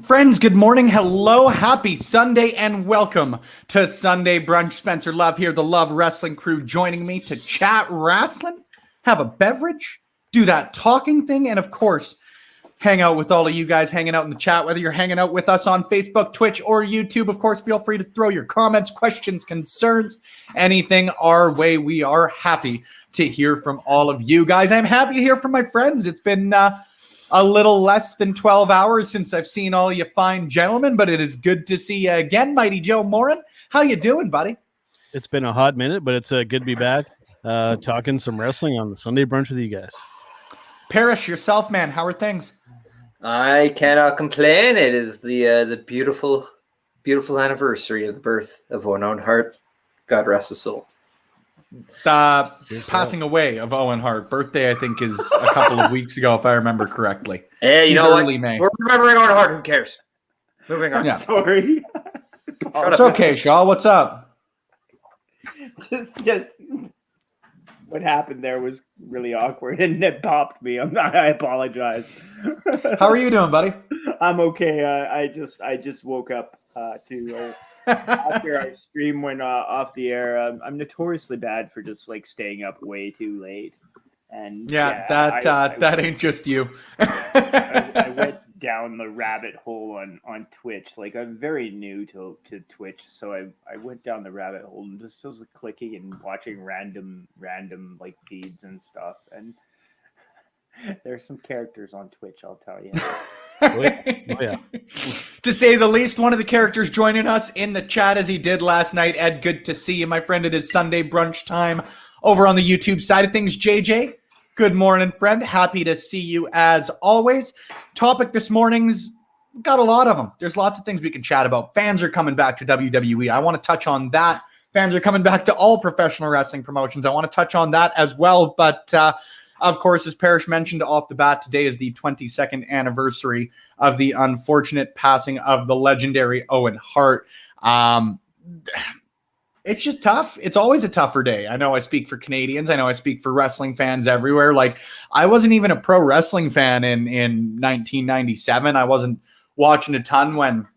Friends, good morning, hello, happy Sunday, and welcome to Sunday Brunch. Spencer Love here, the Love Wrestling crew, joining me to chat wrestling, have a beverage, do that talking thing, and of course, hang out with all of you guys hanging out in the chat, whether you're hanging out with us on Facebook, Twitch, or YouTube. Of course, feel free to throw your comments, questions, concerns, anything our way. We are happy to hear from all of you guys. I'm happy to hear from my friends. It's been a little less than 12 hours since I've seen all you fine gentlemen, but it is good to see you again. Mighty Joe Morin, how you doing, buddy? It's been a hot minute, but it's good to be back talking some wrestling on the Sunday Brunch with you guys. Parrish, yourself, man, how are things? I cannot complain. It is the beautiful, beautiful anniversary of the birth of Owen Hart. God rest his soul. Passing away of Owen Hart. Birthday, I think, is a couple of weeks ago, if I remember correctly. Hey, you know what? May. We're remembering Owen Hart. Who cares? Moving on. Yeah. Sorry. It's okay, Shaw. What's up? Just what happened there was really awkward, and it popped me. I apologize. How are you doing, buddy? I'm okay. I just woke up to after our stream went off the air. I'm notoriously bad for just like staying up way too late. And that ain't just you. I went down the rabbit hole on Twitch. Like, I'm very new to Twitch, so I went down the rabbit hole and just was clicking and watching random like feeds and stuff. And there's some characters on Twitch, I'll tell you. Oh, yeah. To say the least, one of the characters joining us in the chat as he did last night. Ed, good to see you, my friend. It is Sunday Brunch time over on the YouTube side of things. JJ, good morning, friend. Happy to see you as always. Topic this morning's got a lot of them. There's lots of things we can chat about. Fans are coming back to WWE. I want to touch on that. Fans are coming back to all professional wrestling promotions. I want to touch on that as well. But of course, as Parrish mentioned off the bat, today is the 22nd anniversary of the unfortunate passing of the legendary Owen Hart. It's just tough. It's always a tougher day. I know I speak for Canadians. I know I speak for wrestling fans everywhere. Like, I wasn't even a pro wrestling fan in 1997. I wasn't watching a ton when,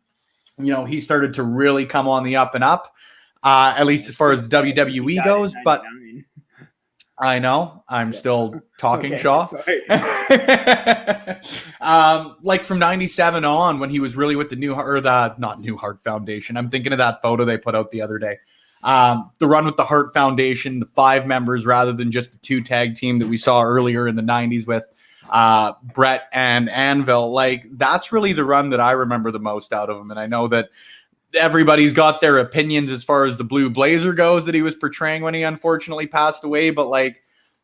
he started to really come on the up and up, at least as far as the WWE goes. But I know I'm still talking, okay, Shaw. Like from 97 on, when he was really with the not New Heart Foundation. I'm thinking of that photo they put out the other day. The run with the Hart Foundation, the 5 members rather than just the 2 tag team that we saw earlier in the 90s with Brett and Anvil. Like, that's really the run that I remember the most out of him. And I know that everybody's got their opinions as far as the Blue Blazer goes that he was portraying when he unfortunately passed away. But like,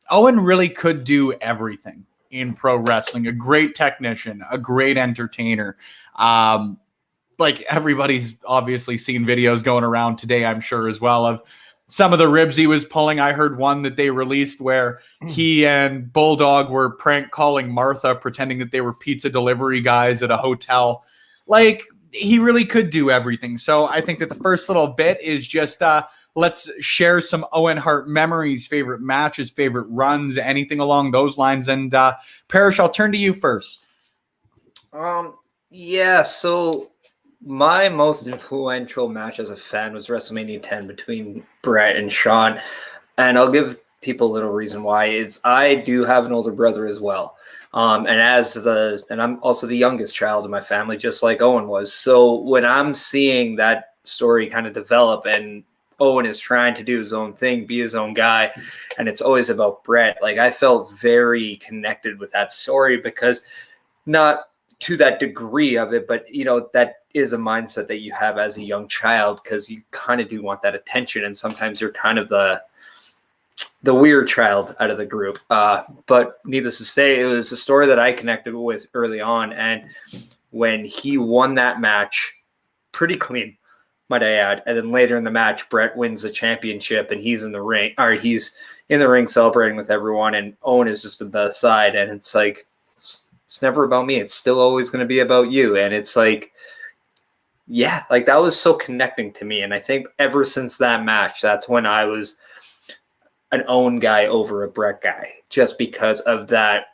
Owen really could do everything in pro wrestling. A great technician, a great entertainer. Like, everybody's obviously seen videos going around today, I'm sure, as well, of some of the ribs he was pulling. I heard one that they released where he and Bulldog were prank calling Martha, pretending that they were pizza delivery guys at a hotel. Like, he really could do everything. So I think that the first little bit is just let's share some Owen Hart memories, favorite matches, favorite runs, anything along those lines. And Parrish, I'll turn to you first. Yeah, so my most influential match as a fan was WrestleMania 10 between Brett and Shawn. And I'll give people a little reason why. Is I do have an older brother as well. And I'm also the youngest child in my family, just like Owen was. So when I'm seeing that story kind of develop and Owen is trying to do his own thing, be his own guy, and it's always about Brett, like, I felt very connected with that story, because not to that degree of it, but that is a mindset that you have as a young child, because you kind of do want that attention, and sometimes you're kind of the weird child out of the group. But needless to say, it was a story that I connected with early on. And when he won that match, pretty clean, might I add, and then later in the match, Brett wins the championship and he's in the ring celebrating with everyone, and Owen is just on the side. And it's like, it's never about me. It's still always going to be about you. And it's like, yeah, like, that was so connecting to me. And I think ever since that match, that's when I was an Owen guy over a Brett guy, just because of that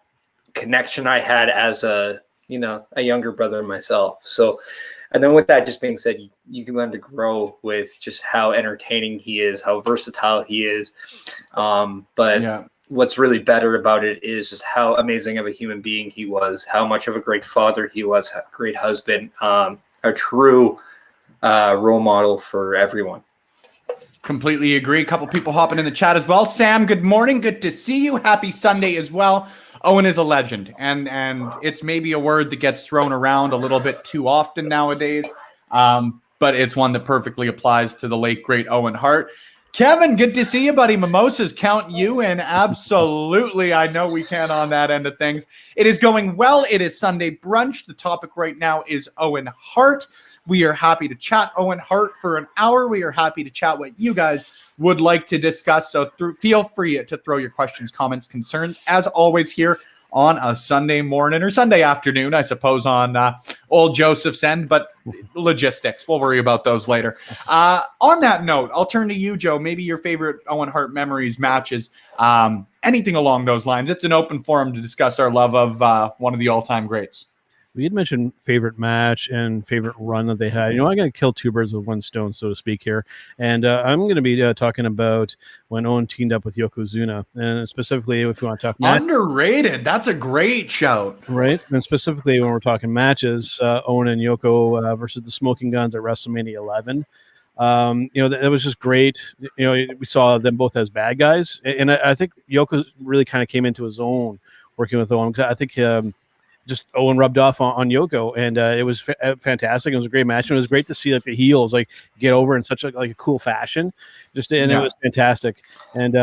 connection I had as a a younger brother myself. So, and then with that just being said, you can learn to grow with just how entertaining he is, how versatile he is. But what's really better about it is just how amazing of a human being he was, how much of a great father he was, a great husband, a true role model for everyone. Completely agree. A couple people hopping in the chat as well. Sam, good morning. Good to see you. Happy Sunday as well. Owen is a legend, and it's maybe a word that gets thrown around a little bit too often nowadays, but it's one that perfectly applies to the late, great Owen Hart. Kevin, good to see you, buddy. Mimosas count you in. Absolutely. I know we can on that end of things. It is going well. It is Sunday Brunch. The topic right now is Owen Hart. We are happy to chat Owen Hart for an hour. We are happy to chat what you guys would like to discuss. So feel free to throw your questions, comments, concerns, as always, here on a Sunday morning or Sunday afternoon, I suppose, on old Joseph's end, but logistics, we'll worry about those later. On that note, I'll turn to you, Joe. Maybe your favorite Owen Hart memories, matches, anything along those lines. It's an open forum to discuss our love of one of the all-time greats. We had mentioned favorite match and favorite run that they had. I'm going to kill two birds with one stone, so to speak, here. And I'm going to be talking about when Owen teamed up with Yokozuna. And specifically, if you want to talk match. Underrated. That's a great shout. Right. And specifically, when we're talking matches, Owen and Yoko versus the Smoking Guns at WrestleMania 11. That was just great. We saw them both as bad guys. And I think Yoko really kind of came into his own working with Owen. I think just Owen rubbed off on Yoko, and it was fantastic. It was a great match, and it was great to see the heels get over in such a cool fashion. It was fantastic, and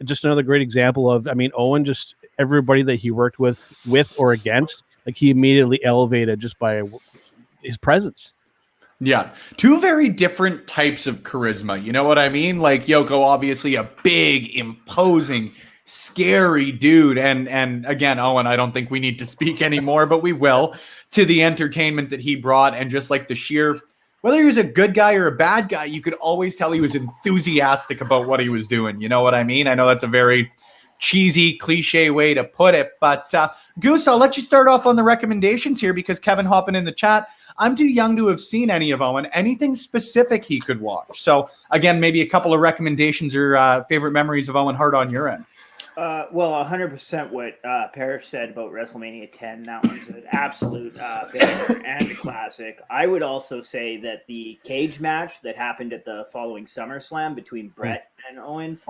just another great example of Owen, just everybody that he worked with or against, he immediately elevated just by his presence. Yeah, two very different types of charisma. You know what I mean? Yoko, obviously a big, imposing, scary dude, and again, Owen, I don't think we need to speak anymore, but we will, to the entertainment that he brought, and just the sheer, whether he was a good guy or a bad guy, you could always tell he was enthusiastic about what he was doing. You know what I mean? I know that's a very cheesy, cliche way to put it, but Goose, I'll let you start off on the recommendations here, because Kevin hopping in the chat, I'm too young to have seen any of Owen, anything specific he could watch. So again, maybe a couple of recommendations or favorite memories of Owen Hart on your end. Well, 100% what Parrish said about WrestleMania 10. That one's an absolute banger and a classic. I would also say that the cage match that happened at the following SummerSlam between Brett and Owen,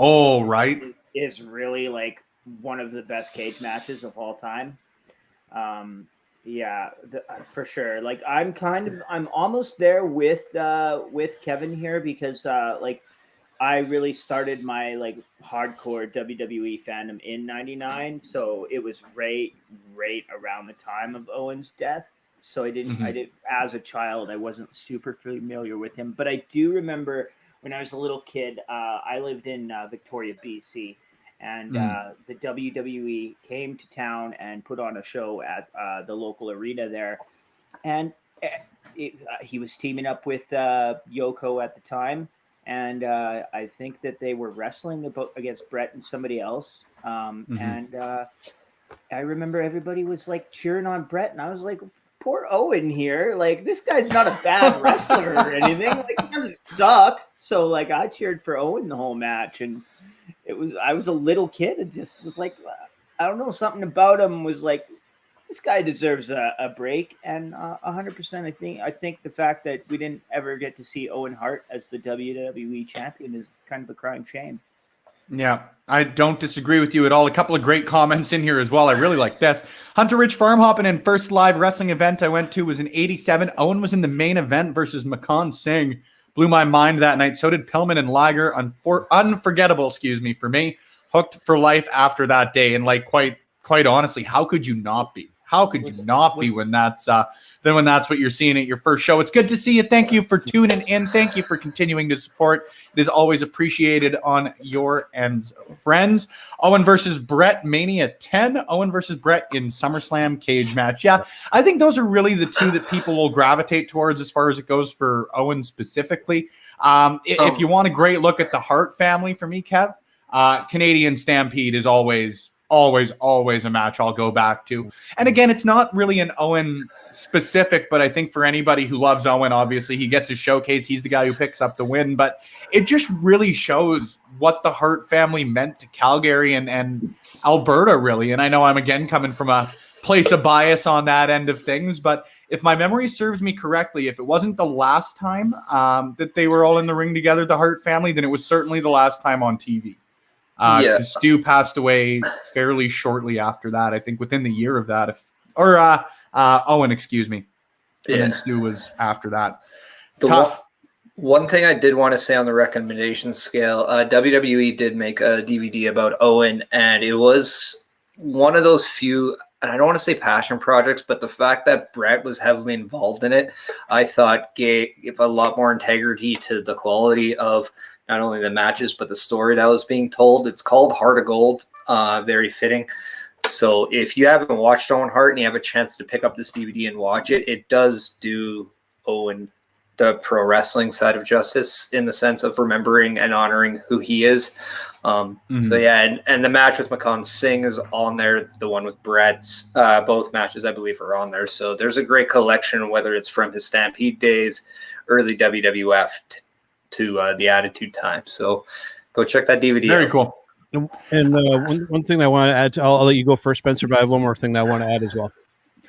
is really one of the best cage matches of all time. For sure. I'm almost there with Kevin here, because I really started my hardcore WWE fandom in '99, so it was right around the time of Owen's death. So I did as a child, I wasn't super familiar with him, but I do remember when I was a little kid. I lived in Victoria, BC, and the WWE came to town and put on a show at the local arena there, and he was teaming up with Yoko at the time. And I think that they were wrestling against Brett and somebody else. And I remember everybody was cheering on Brett, and I was like, poor Owen here. This guy's not a bad wrestler or anything. He doesn't suck. So I cheered for Owen the whole match, and I was a little kid and just was I don't know, something about him was this guy deserves a break, and 100%. I think the fact that we didn't ever get to see Owen Hart as the WWE champion is kind of a crying shame. Yeah, I don't disagree with you at all. A couple of great comments in here as well. I really like this. Hunter Rich Farm hopping in. First live wrestling event I went to was in '87. Owen was in the main event versus Makan Singh. Blew my mind that night. So did Pillman and Liger. Unforgettable, for me. Hooked for life after that day. And quite honestly, how could you not be? How could you not be when that's what you're seeing at your first show? It's good to see you. Thank you for tuning in. Thank you for continuing to support. It is always appreciated on your ends, friends. Owen versus Brett, Mania 10. Owen versus Brett in SummerSlam cage match. Yeah, I think those are really the two that people will gravitate towards as far as it goes for Owen specifically. If you want a great look at the Hart family, for me, Kev, Canadian Stampede is always always a match I'll go back to. And again, it's not really an Owen specific, but I think for anybody who loves Owen, obviously he gets his showcase. He's the guy who picks up the win, but it just really shows what the Hart family meant to Calgary and Alberta, really. And I know I'm again coming from a place of bias on that end of things, but if my memory serves me correctly, if it wasn't the last time that they were all in the ring together, the Hart family, then it was certainly the last time on TV. Stu passed away fairly shortly after that. I think within the year of that, Owen, excuse me. And then Stu was after that. Tough. One thing I did want to say on the recommendation scale, WWE did make a DVD about Owen, and it was one of those few, and I don't want to say passion projects, but the fact that Brett was heavily involved in it, I thought gave a lot more integrity to the quality of not only the matches, but the story that was being told. It's called Heart of Gold, very fitting. So if you haven't watched Owen Hart and you have a chance to pick up this DVD and watch it, it does do Owen the pro wrestling side of justice in the sense of remembering and honoring who he is. So yeah, and the match with Makhan Singh is on there. The one with Brett's, both matches I believe are on there. So there's a great collection, whether it's from his Stampede days, early WWF to the Attitude Time. So go check that DVD Very out. cool. And one thing that I want to add, I'll let you go first, Spencer, but I have one more thing that I want to add as well.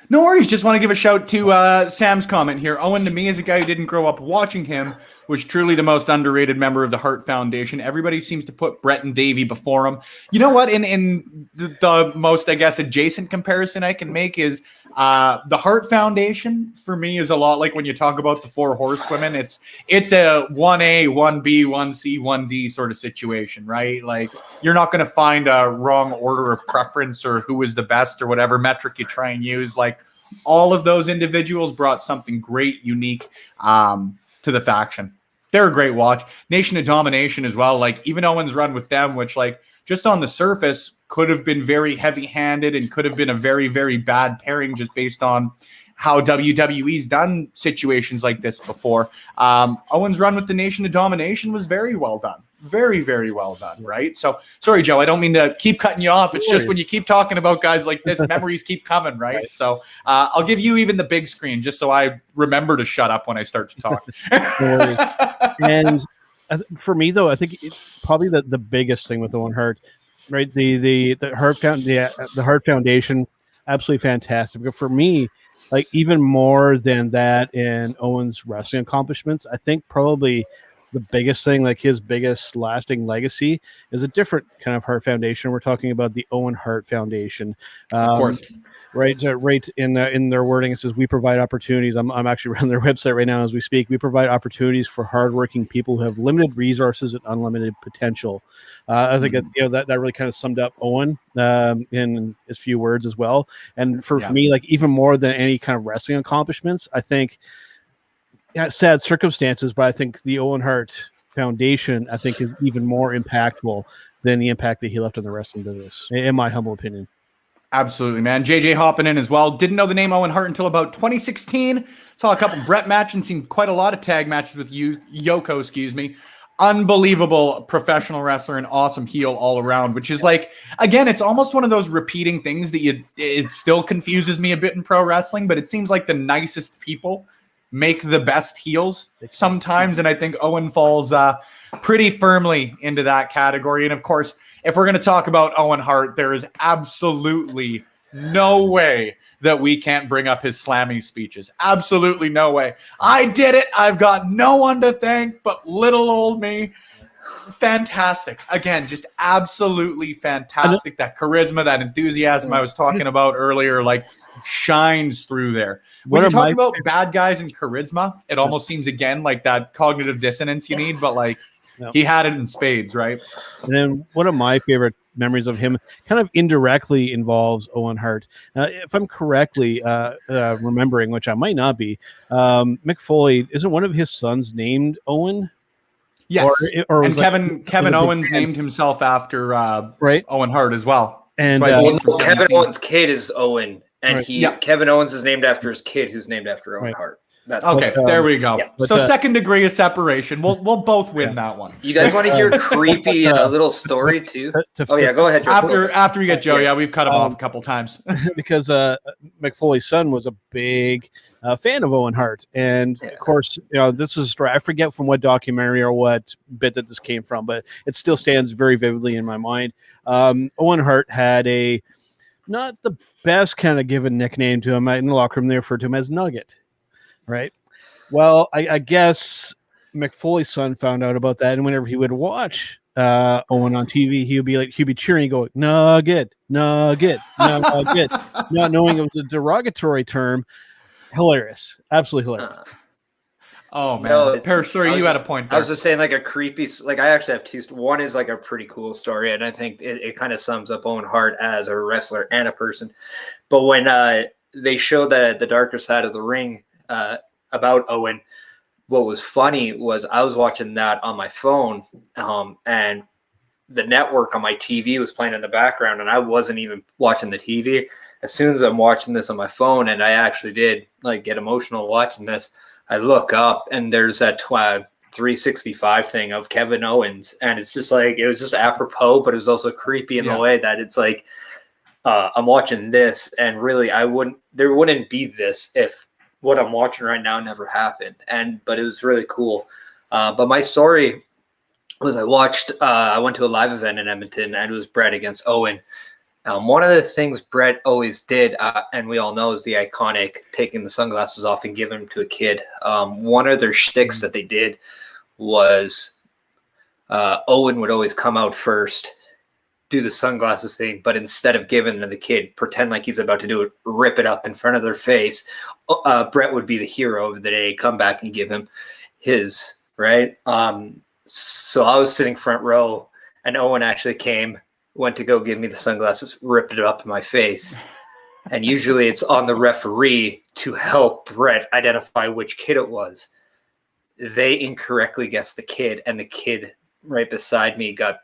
No worries. Just want to give a shout to Sam's comment here. Owen, to me, as a guy who didn't grow up watching him, was truly the most underrated member of the Hart Foundation. Everybody seems to put Brett and Davey before him. You know what? In the most, I guess, adjacent comparison I can make is the Hart Foundation, for me, is a lot like when you talk about the Four Horsewomen. It's a 1A, 1B, 1C, 1D sort of situation, right? Like, you're not going to find a wrong order of preference or who is the best or whatever metric you try and use. Like, all of those individuals brought something great, unique to the faction. They're a great watch. Nation of Domination as well. Like, even Owen's run with them, which, like, just on the surface could have been very heavy-handed and could have been a very, very bad pairing just based on how WWE's done situations like this before. Owen's run with the Nation of Domination was very well done. Very, very well done, right? So, sorry, Joe, I don't mean to keep cutting you off. It's just when you keep talking about guys like this, memories keep coming, right? So I'll give you even the big screen just so I remember to shut up when I start to talk. And for me, though, I think it's probably the biggest thing with Owen Hart, right? The Hart Foundation, absolutely fantastic. But for me, like, even more than that in Owen's wrestling accomplishments, I think probably the biggest thing, like his biggest lasting legacy, is a different kind of Hart Foundation. We're talking about the Owen Hart Foundation. Of course. Right in their wording, it says, we provide opportunities. I'm actually running their website right now as we speak. We provide opportunities for hardworking people who have limited resources and unlimited potential. I think that really kind of summed up Owen in as few words as well. And for me, like, even more than any kind of wrestling accomplishments, I think, sad circumstances, but I think the Owen Hart Foundation, I think, is even more impactful than the impact that he left on the wrestling business, in my humble opinion. Absolutely, man. JJ hopping in as well. Didn't know the name Owen Hart until about 2016. Saw a couple Brett matches and seen quite a lot of tag matches with Yoko, excuse me. Unbelievable professional wrestler and awesome heel all around, which is like, again, it's almost one of those repeating things that it still confuses me a bit in pro wrestling, but it seems like the nicest people make the best heels sometimes. And I think Owen falls pretty firmly into that category. And of course, if we're going to talk about Owen Hart, there is absolutely no way that we can't bring up his slammy speeches. Absolutely no way. I did it. I've got no one to thank but little old me. Fantastic. Again, just absolutely fantastic. That charisma, that enthusiasm I was talking about earlier, like, shines through there. When you're talking about bad guys and charisma, it almost seems, again, like that cognitive dissonance you need, but like, he had it in spades, right? And then one of my favorite memories of him kind of indirectly involves Owen Hart. If I'm correctly remembering, which I might not be, Mick Foley, isn't one of his sons named Owen? Yes. And Kevin Owens named himself after Owen Hart as well. And Kevin Owens' kid is Owen. And Kevin Owens is named after his kid, who's named after Owen Hart. That's Okay, there we go. yeah. But, So second degree of separation. We'll both win Yeah. that one. You guys want to hear a creepy little story too? Oh yeah, go ahead, Joe. After we get Joe, yeah, we've cut him off a couple times. because McFoley's son was a big fan of Owen Hart, and of course, this is a story I forget from what documentary or what bit that this came from, but it still stands very vividly in my mind. Owen Hart had a not the best kind of given nickname to him in the locker room. They referred to him as Nugget, right? Well, I guess McFoley's son found out about that, and whenever he would watch Owen on TV, he'd be cheering, go Nugget, Nugget, Nugget, not knowing it was a derogatory term. Hilarious, absolutely hilarious. Oh man, No, Paris, sorry, you had a point there. I was just saying, like a creepy. Like I actually have two. One is like a pretty cool story, and I think it kind of sums up Owen Hart as a wrestler and a person. But when they showed the darker side of the ring about Owen, what was funny was I was watching that on my phone, and the network on my TV was playing in the background, and I wasn't even watching the TV. As soon as I'm watching this on my phone, and I actually did like get emotional watching this, I look up and there's that 365 thing of Kevin Owens, and it's just like it was just apropos, but it was also creepy in the way that it's like I'm watching this, and really there wouldn't be this if what I'm watching right now never happened. But it was really cool. But my story was I went to a live event in Edmonton, and it was Brett against Owen. One of the things Brett always did, and we all know, is the iconic taking the sunglasses off and giving them to a kid. One of their shticks that they did was Owen would always come out first, do the sunglasses thing, but instead of giving to the kid, pretend like he's about to do it, rip it up in front of their face. Brett would be the hero of the day, come back and give him his, right? So I was sitting front row, and Owen actually went to go give me the sunglasses, ripped it up in my face. And usually it's on the referee to help Brett identify which kid it was. They incorrectly guessed the kid, and the kid right beside me got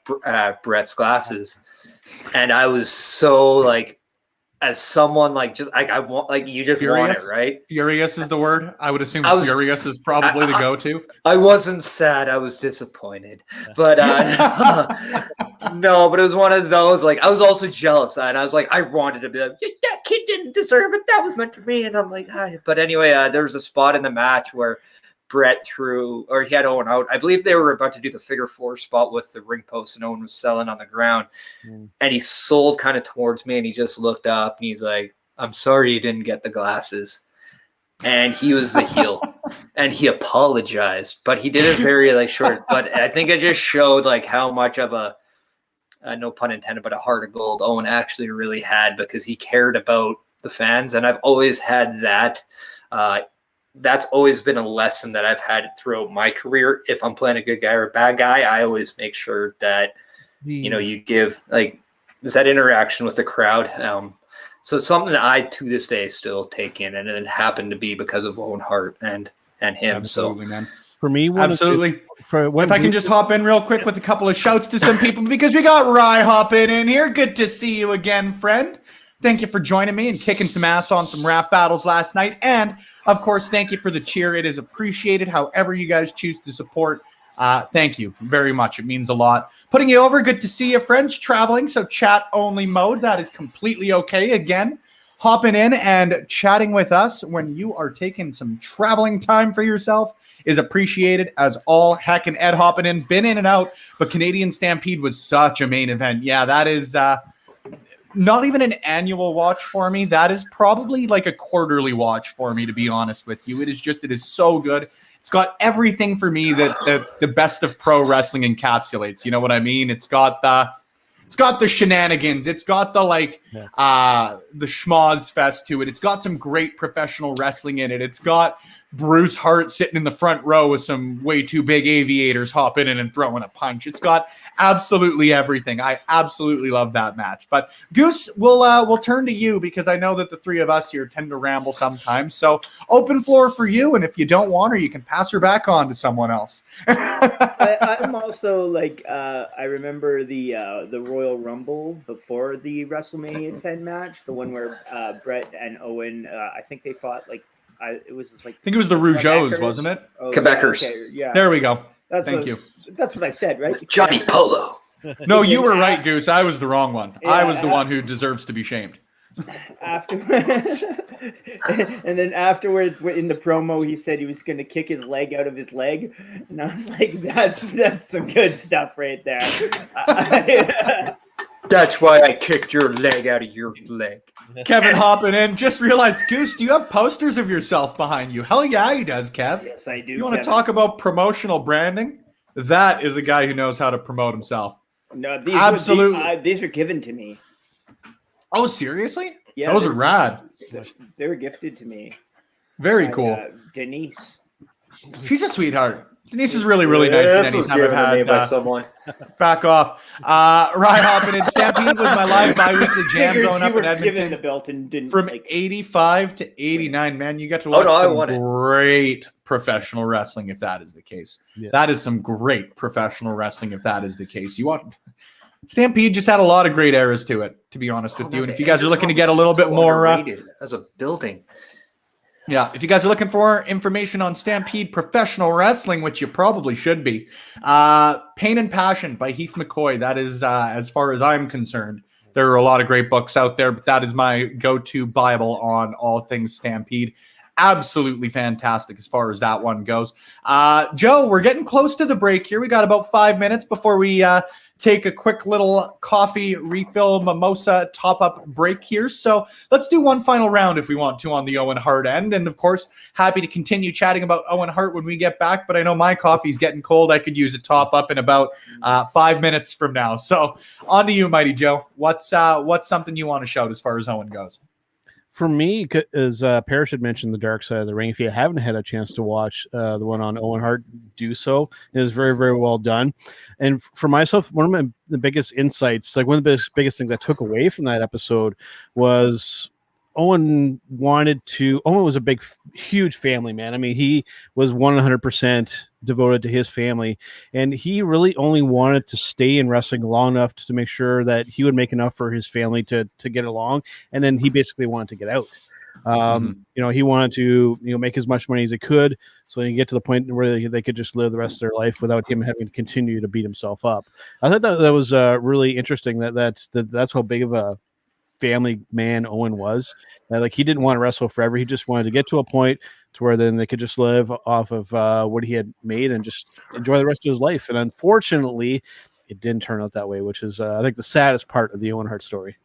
Brett's glasses. And I was so like, as someone like, just like I want, like you just Furious? want it, right? Furious is the word. I would assume furious is probably the go-to. I wasn't sad. I was disappointed, but no, but it was one of those, like, I was also jealous, and I was like, I wanted to be like, that kid didn't deserve it. That was meant to me. And I'm like, but anyway, there was a spot in the match where Brett he had Owen out. I believe they were about to do the figure four spot with the ring post, and Owen was selling on the ground. And he sold kind of towards me, and he just looked up, and he's like, I'm sorry you didn't get the glasses. And he was the heel, and he apologized, but he did it very like short. But I think it just showed like how much of a no pun intended, but a heart of gold Owen actually really had, because he cared about the fans. And I've always had that. That's always been a lesson that I've had throughout my career. If I'm playing a good guy or a bad guy, I always make sure that, you give like, is that interaction with the crowd. So it's something that I, to this day, still take in, and it happened to be because of Owen Hart and him. Absolutely, man. For me, absolutely. If I can just hop in real quick with a couple of shouts to some people, because we got Rye hopping in here. Good to see you again, friend. Thank you for joining me and kicking some ass on some rap battles last night. And, of course, thank you for the cheer. It is appreciated however you guys choose to support. Thank you very much. It means a lot. Putting you over, good to see you, friends. Traveling, so chat-only mode. That is completely okay. Again, hopping in and chatting with us when you are taking some traveling time for yourself is appreciated as all heck. And Ed hopping in, been in and out, but Canadian Stampede was such a main event. Yeah, that is not even an annual watch for me. That is probably like a quarterly watch for me, to be honest with you. It is so good. It's got everything for me that the best of pro wrestling encapsulates. You know what I mean? It's got the shenanigans. It's got the the schmoz fest to it. It's got some great professional wrestling in it. It's got Bruce Hart sitting in the front row with some way too big aviators hopping in and throwing a punch. It's got absolutely everything. I absolutely love that match. But Goose, we'll turn to you, because I know that the three of us here tend to ramble sometimes. So open floor for you, and if you don't want her, you can pass her back on to someone else. I'm also like I remember the Royal Rumble before the WrestleMania 10 match, the one where Brett and Owen, I think they fought like it was just like I think it was the Rougeaus, Quebecers. wasn't it? Oh, Quebecers. Okay, yeah. There we go. That's Thank what, you. That's what I said, right? Johnny Quebecers. Polo. No, you were right, Goose. I was the wrong one. I was the Yeah. one who deserves to be shamed. After, and then afterwards, in the promo, he said he was going to kick his leg out of his leg, and I was like, "That's some good stuff right there." That's why I kicked your leg out of your leg. Kevin hopping in. Just realized, Goose, do you have posters of yourself behind you? Hell yeah, he does, Kev. Yes, I do. You want to Kevin. talk about promotional branding? That is a guy who knows how to promote himself. No, Absolutely. These were given to me. Oh, seriously? Yeah, Those are rad. They were gifted to me. Very by, cool. Denise. She's a sweetheart. Denise is really, really nice. This And was anytime given I've to me had by someone. back off. Ryan hopping in. Stampede was my live bi-weekly jam Figured growing you up were in given the Edmonton. belt and didn't From like. 85 to 89, man, you got to Oh, watch no, I some won it. great professional wrestling if that is the case. Yeah. That is some great professional wrestling if that is the case. You want Stampede just had a lot of great eras to it, to be honest with you. And if you guys are looking to get a little bit more as a building. yeah, if you guys are looking for information on Stampede Professional Wrestling, which you probably should be, Pain and Passion by Heath McCoy. That is, as far as I'm concerned, there are a lot of great books out there, but that is my go-to Bible on all things Stampede. Absolutely fantastic as far as that one goes. Joe, we're getting close to the break here. We got about 5 minutes before we take a quick little coffee refill mimosa top-up break here. So let's do one final round if we want to on the Owen Hart end. And, of course, happy to continue chatting about Owen Hart when we get back. But I know my coffee's getting cold. I could use a top-up in about 5 minutes from now. So on to you, Mighty Joe. What's something you want to shout as far as Owen goes? For me, as Parrish had mentioned, the Dark Side of the Ring. If you haven't had a chance to watch the one on Owen Hart, do so. It is very, very well done. And for myself, one of the biggest insights, like one of the biggest things I took away from that episode was Owen was a big, huge family man. I mean, he was 100% devoted to his family, and he really only wanted to stay in wrestling long enough to make sure that he would make enough for his family to get along. And then he basically wanted to get out. He wanted to, make as much money as he could so he could get to the point where they could just live the rest of their life without him having to continue to beat himself up. I thought that was really interesting that's how big of a family man Owen was. Like, he didn't want to wrestle forever. He just wanted to get to a point to where then they could just live off of what he had made and just enjoy the rest of his life. And unfortunately, it didn't turn out that way, which is I think the saddest part of the Owen Hart story.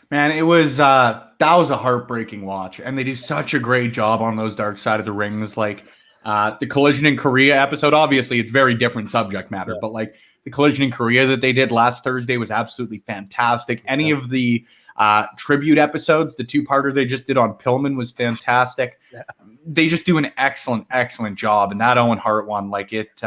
Man, it was that was a heartbreaking watch, and they do such a great job on those Dark Side of the Rings. Like the Collision in Korea episode, obviously it's very different subject matter, but like the Collision in Korea that they did last Thursday was absolutely fantastic. Any of the tribute episodes, the two-parter they just did on Pillman was fantastic. Yeah. They just do an excellent job. And that Owen Hart one, like it,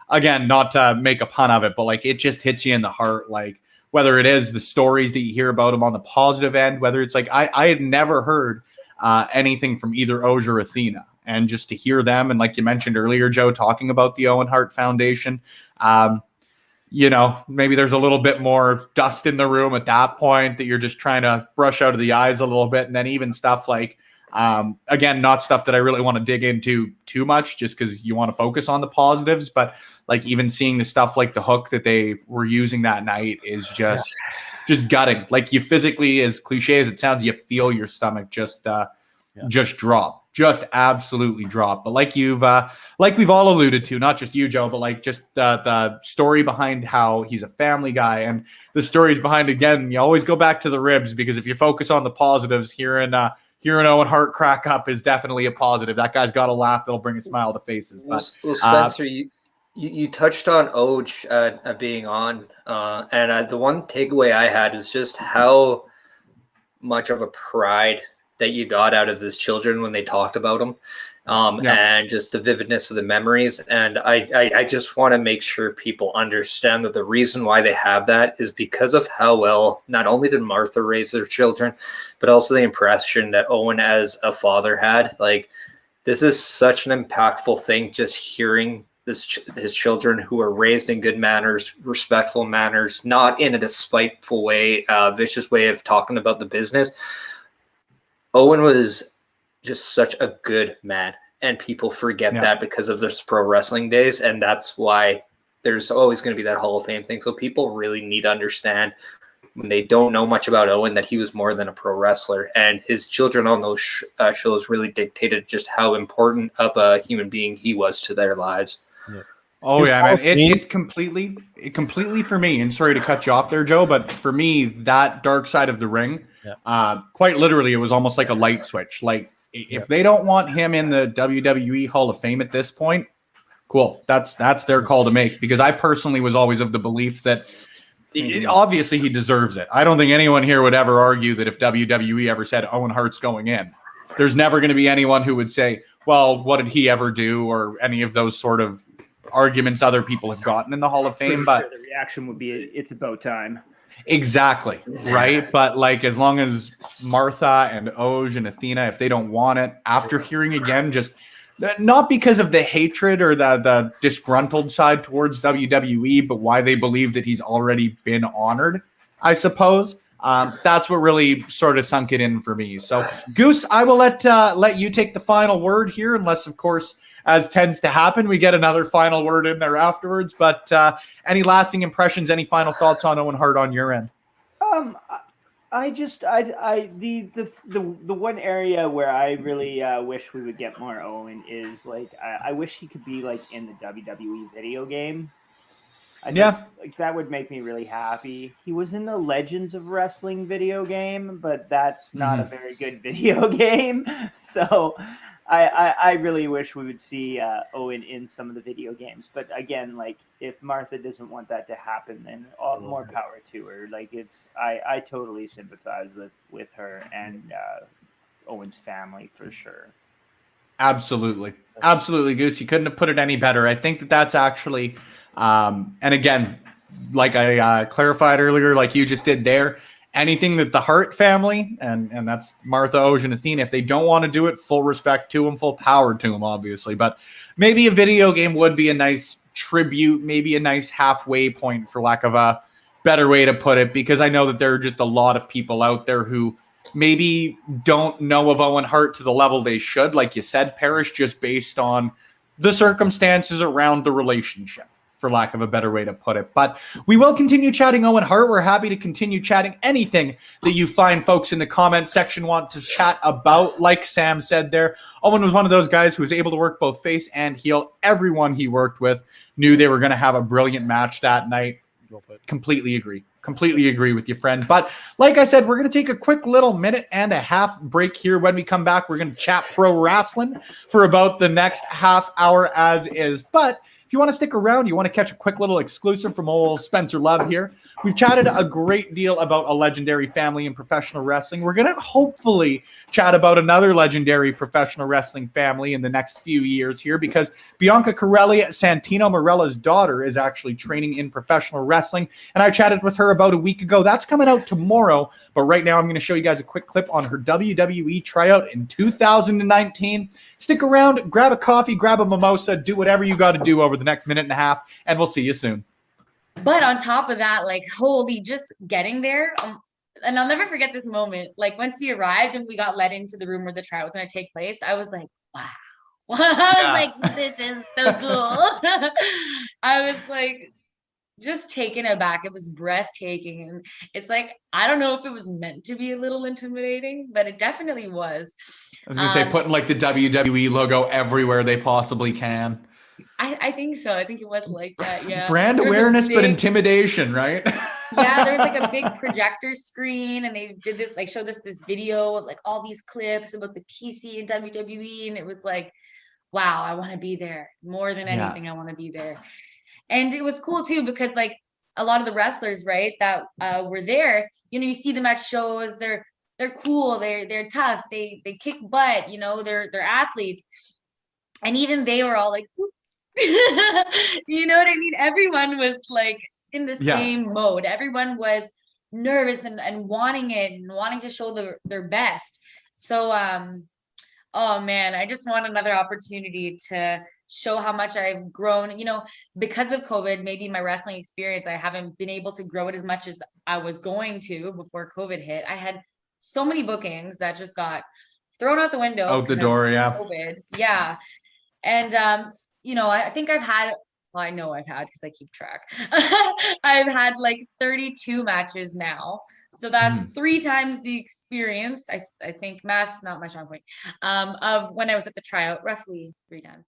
again, not to make a pun of it, but like it just hits you in the heart. Like whether it is the stories that you hear about him on the positive end, whether it's like I had never heard anything from either Oj or Athena. And just to hear them, and like you mentioned earlier, Joe, talking about the Owen Hart Foundation, maybe there's a little bit more dust in the room at that point that you're just trying to brush out of the eyes a little bit. And then even stuff like, again, not stuff that I really want to dig into too much just because you want to focus on the positives. But like even seeing the stuff like the hook that they were using that night is just gutting. Like you physically, as cliche as it sounds, you feel your stomach just drop. Just absolutely drop. But like we've all alluded to, not just you, Joe, but like just the story behind how he's a family guy and the stories behind, again, you always go back to the ribs because if you focus on the positives, hearing Owen Hart crack up is definitely a positive. That guy's got a laugh that'll bring a smile to faces. But, well, Spencer, you touched on Oj being on, and the one takeaway I had is just how much of a pride that you got out of his children when they talked about him, and just the vividness of the memories. And I just want to make sure people understand that the reason why they have that is because of how well not only did Martha raise their children, but also the impression that Owen as a father had. Like, this is such an impactful thing, just hearing his children who are raised in good manners, respectful manners, not in a despiteful way, vicious way of talking about the business. Owen was just such a good man. And people forget Yeah. that because of those pro wrestling days. And that's why there's always going to be that Hall of Fame thing. So people really need to understand when they don't know much about Owen that he was more than a pro wrestler. And his children on those shows really dictated just how important of a human being he was to their lives. Oh His yeah, Hall man. of Fame- It completely for me, and sorry to cut you off there, Joe, but for me, that dark side of the ring, quite literally, it was almost like a light switch. Like if they don't want him in the WWE Hall of Fame at this point, cool. That's their call to make, because I personally was always of the belief that obviously he deserves it. I don't think anyone here would ever argue that if WWE ever said Owen Hart's going in, there's never going to be anyone who would say, well, what did he ever do, or any of those sort of arguments other people have gotten in the Hall of Fame. But the reaction would be, it's about time. Exactly, right? But like, as long as Martha and Oj and Athena, if they don't want it, after hearing again, just not because of the hatred or the disgruntled side towards WWE, but why they believe that he's already been honored, I suppose. That's what really sort of sunk it in for me. So, Goose, I will let you take the final word here, unless, of course, as tends to happen, we get another final word in there afterwards. But any lasting impressions, any final thoughts on Owen Hart on your end? The one area where I really wish we would get more Owen is like I wish he could be like in the WWE video game. I think, like, that would make me really happy. He was in the Legends of Wrestling video game, but that's not a very good video game. So I really wish we would see Owen in some of the video games. But again, like, if Martha doesn't want that to happen, then more power to her. Like, I totally sympathize with her and Owen's family for sure. Absolutely, Goose. You couldn't have put it any better. I think that's actually, and again, like I clarified earlier, like you just did there. Anything that the Hart family, and that's Martha, Oj, and Athena, if they don't want to do it, full respect to them, full power to them, obviously. But maybe a video game would be a nice tribute, maybe a nice halfway point, for lack of a better way to put it, because I know that there are just a lot of people out there who maybe don't know of Owen Hart to the level they should, like you said, Parrish, just based on the circumstances around the relationship, for lack of a better way to put it. But we will continue chatting Owen Hart. We're happy to continue chatting anything that you find folks in the comment section want to chat about. Like Sam said there, Owen was one of those guys who was able to work both face and heel. Everyone he worked with knew they were going to have a brilliant match that night. Completely agree with you, friend. But like I said, we're going to take a quick little minute and a half break here. When we come back, we're going to chat pro wrestling for about the next half hour as is. But if you want to stick around, you want to catch a quick little exclusive from old Spencer Love here. We've chatted a great deal about a legendary family in professional wrestling. We're going to hopefully chat about another legendary professional wrestling family in the next few years here, because Bianca Corelli, Santino Marella's daughter, is actually training in professional wrestling. And I chatted with her about a week ago. That's coming out tomorrow. But right now, I'm going to show you guys a quick clip on her WWE tryout in 2019. Stick around, grab a coffee, grab a mimosa, do whatever you got to do over the next minute and a half, and we'll see you soon. But on top of that, like, holy, just getting there. And I'll never forget this moment. Like, once we arrived and we got led into the room where the trial was going to take place, I was like, wow. I was like, this is so cool. I was like, just taken aback. It was breathtaking. And it's like, I don't know if it was meant to be a little intimidating, but it definitely was. I was going to say, putting like the WWE logo everywhere they possibly can. I think so. I think it was like that. Yeah. Brand awareness, but intimidation, right? Yeah, there was like a big projector screen, and they did this, like, showed us this video, like all these clips about the PC and WWE, and it was like, wow, I want to be there more than anything. I want to be there. And it was cool too, because like a lot of the wrestlers, right, that were there, you know, you see them at shows, they're cool, they're tough, they kick butt, you know, they're athletes, and even they were all like, you know what I mean? Everyone was like in the same mode. Everyone was nervous and wanting it and wanting to show their best. So, oh man, I just want another opportunity to show how much I've grown. You know, because of COVID, maybe my wrestling experience, I haven't been able to grow it as much as I was going to before COVID hit. I had so many bookings that just got thrown out the window. Out the because door, of yeah. COVID. Yeah. And, I think I know I've had, because I keep track. I've had like 32 matches now. So that's 3 times the experience. I think math's not my strong point, of when I was at the tryout, roughly 3 times.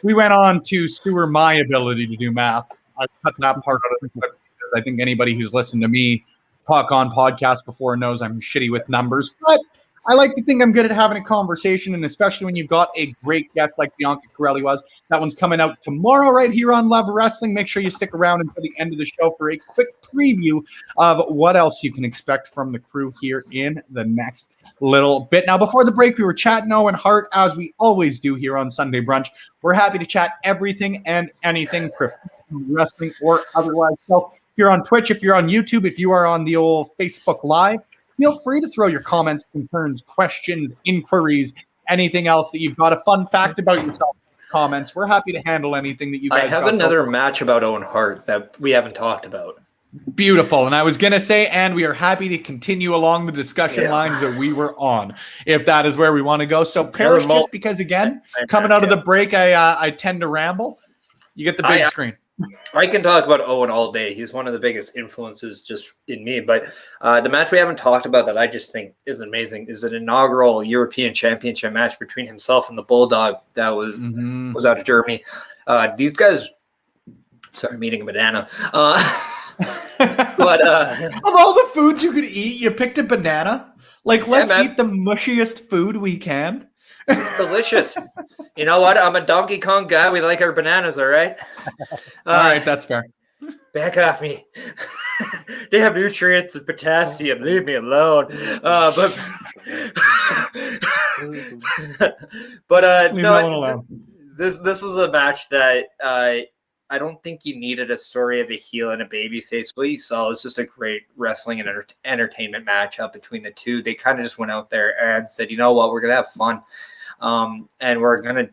We went on to sewer my ability to do math. I cut that part out of the clip because I think anybody who's listened to me talk on podcasts before knows I'm shitty with numbers. But I like to think I'm good at having a conversation, and especially when you've got a great guest like Bianca Corelli was. That one's coming out tomorrow right here on Love Wrestling. Make sure you stick around until the end of the show for a quick preview of what else you can expect from the crew here in the next little bit. Now, before the break, we were chatting Owen Hart, as we always do here on Sunday Brunch. We're happy to chat everything and anything, professional wrestling or otherwise. So if you're on Twitch, if you're on YouTube, if you are on the old Facebook Live, feel free to throw your comments, concerns, questions, inquiries, anything else that you've got. A fun fact about yourself, comments. We're happy to handle anything that you guys I have got. another match about Owen Hart that we haven't talked about. Beautiful. And I was going to say, and we are happy to continue along the discussion lines that we were on, if that is where we want to go. So, Parrish, just because, again, coming out of the break, I tend to ramble. You get the big screen. I can talk about Owen all day. He's one of the biggest influences just in me. But the match we haven't talked about that I just think is amazing is an inaugural European Championship match between himself and the Bulldog that was out of Germany. These guys, sorry, I'm eating a banana. But of all the foods you could eat, you picked a banana. Like, let's eat the mushiest food we can. It's delicious. You know what? I'm a Donkey Kong guy. We like our bananas, all right? All right, that's fair. Back off me. They have nutrients and potassium. Leave me alone. But no, this was a match that I don't think you needed a story of a heel and a babyface. What you saw was just a great wrestling and entertainment matchup between the two. They kind of just went out there and said, you know what, we're going to have fun. And we're going to,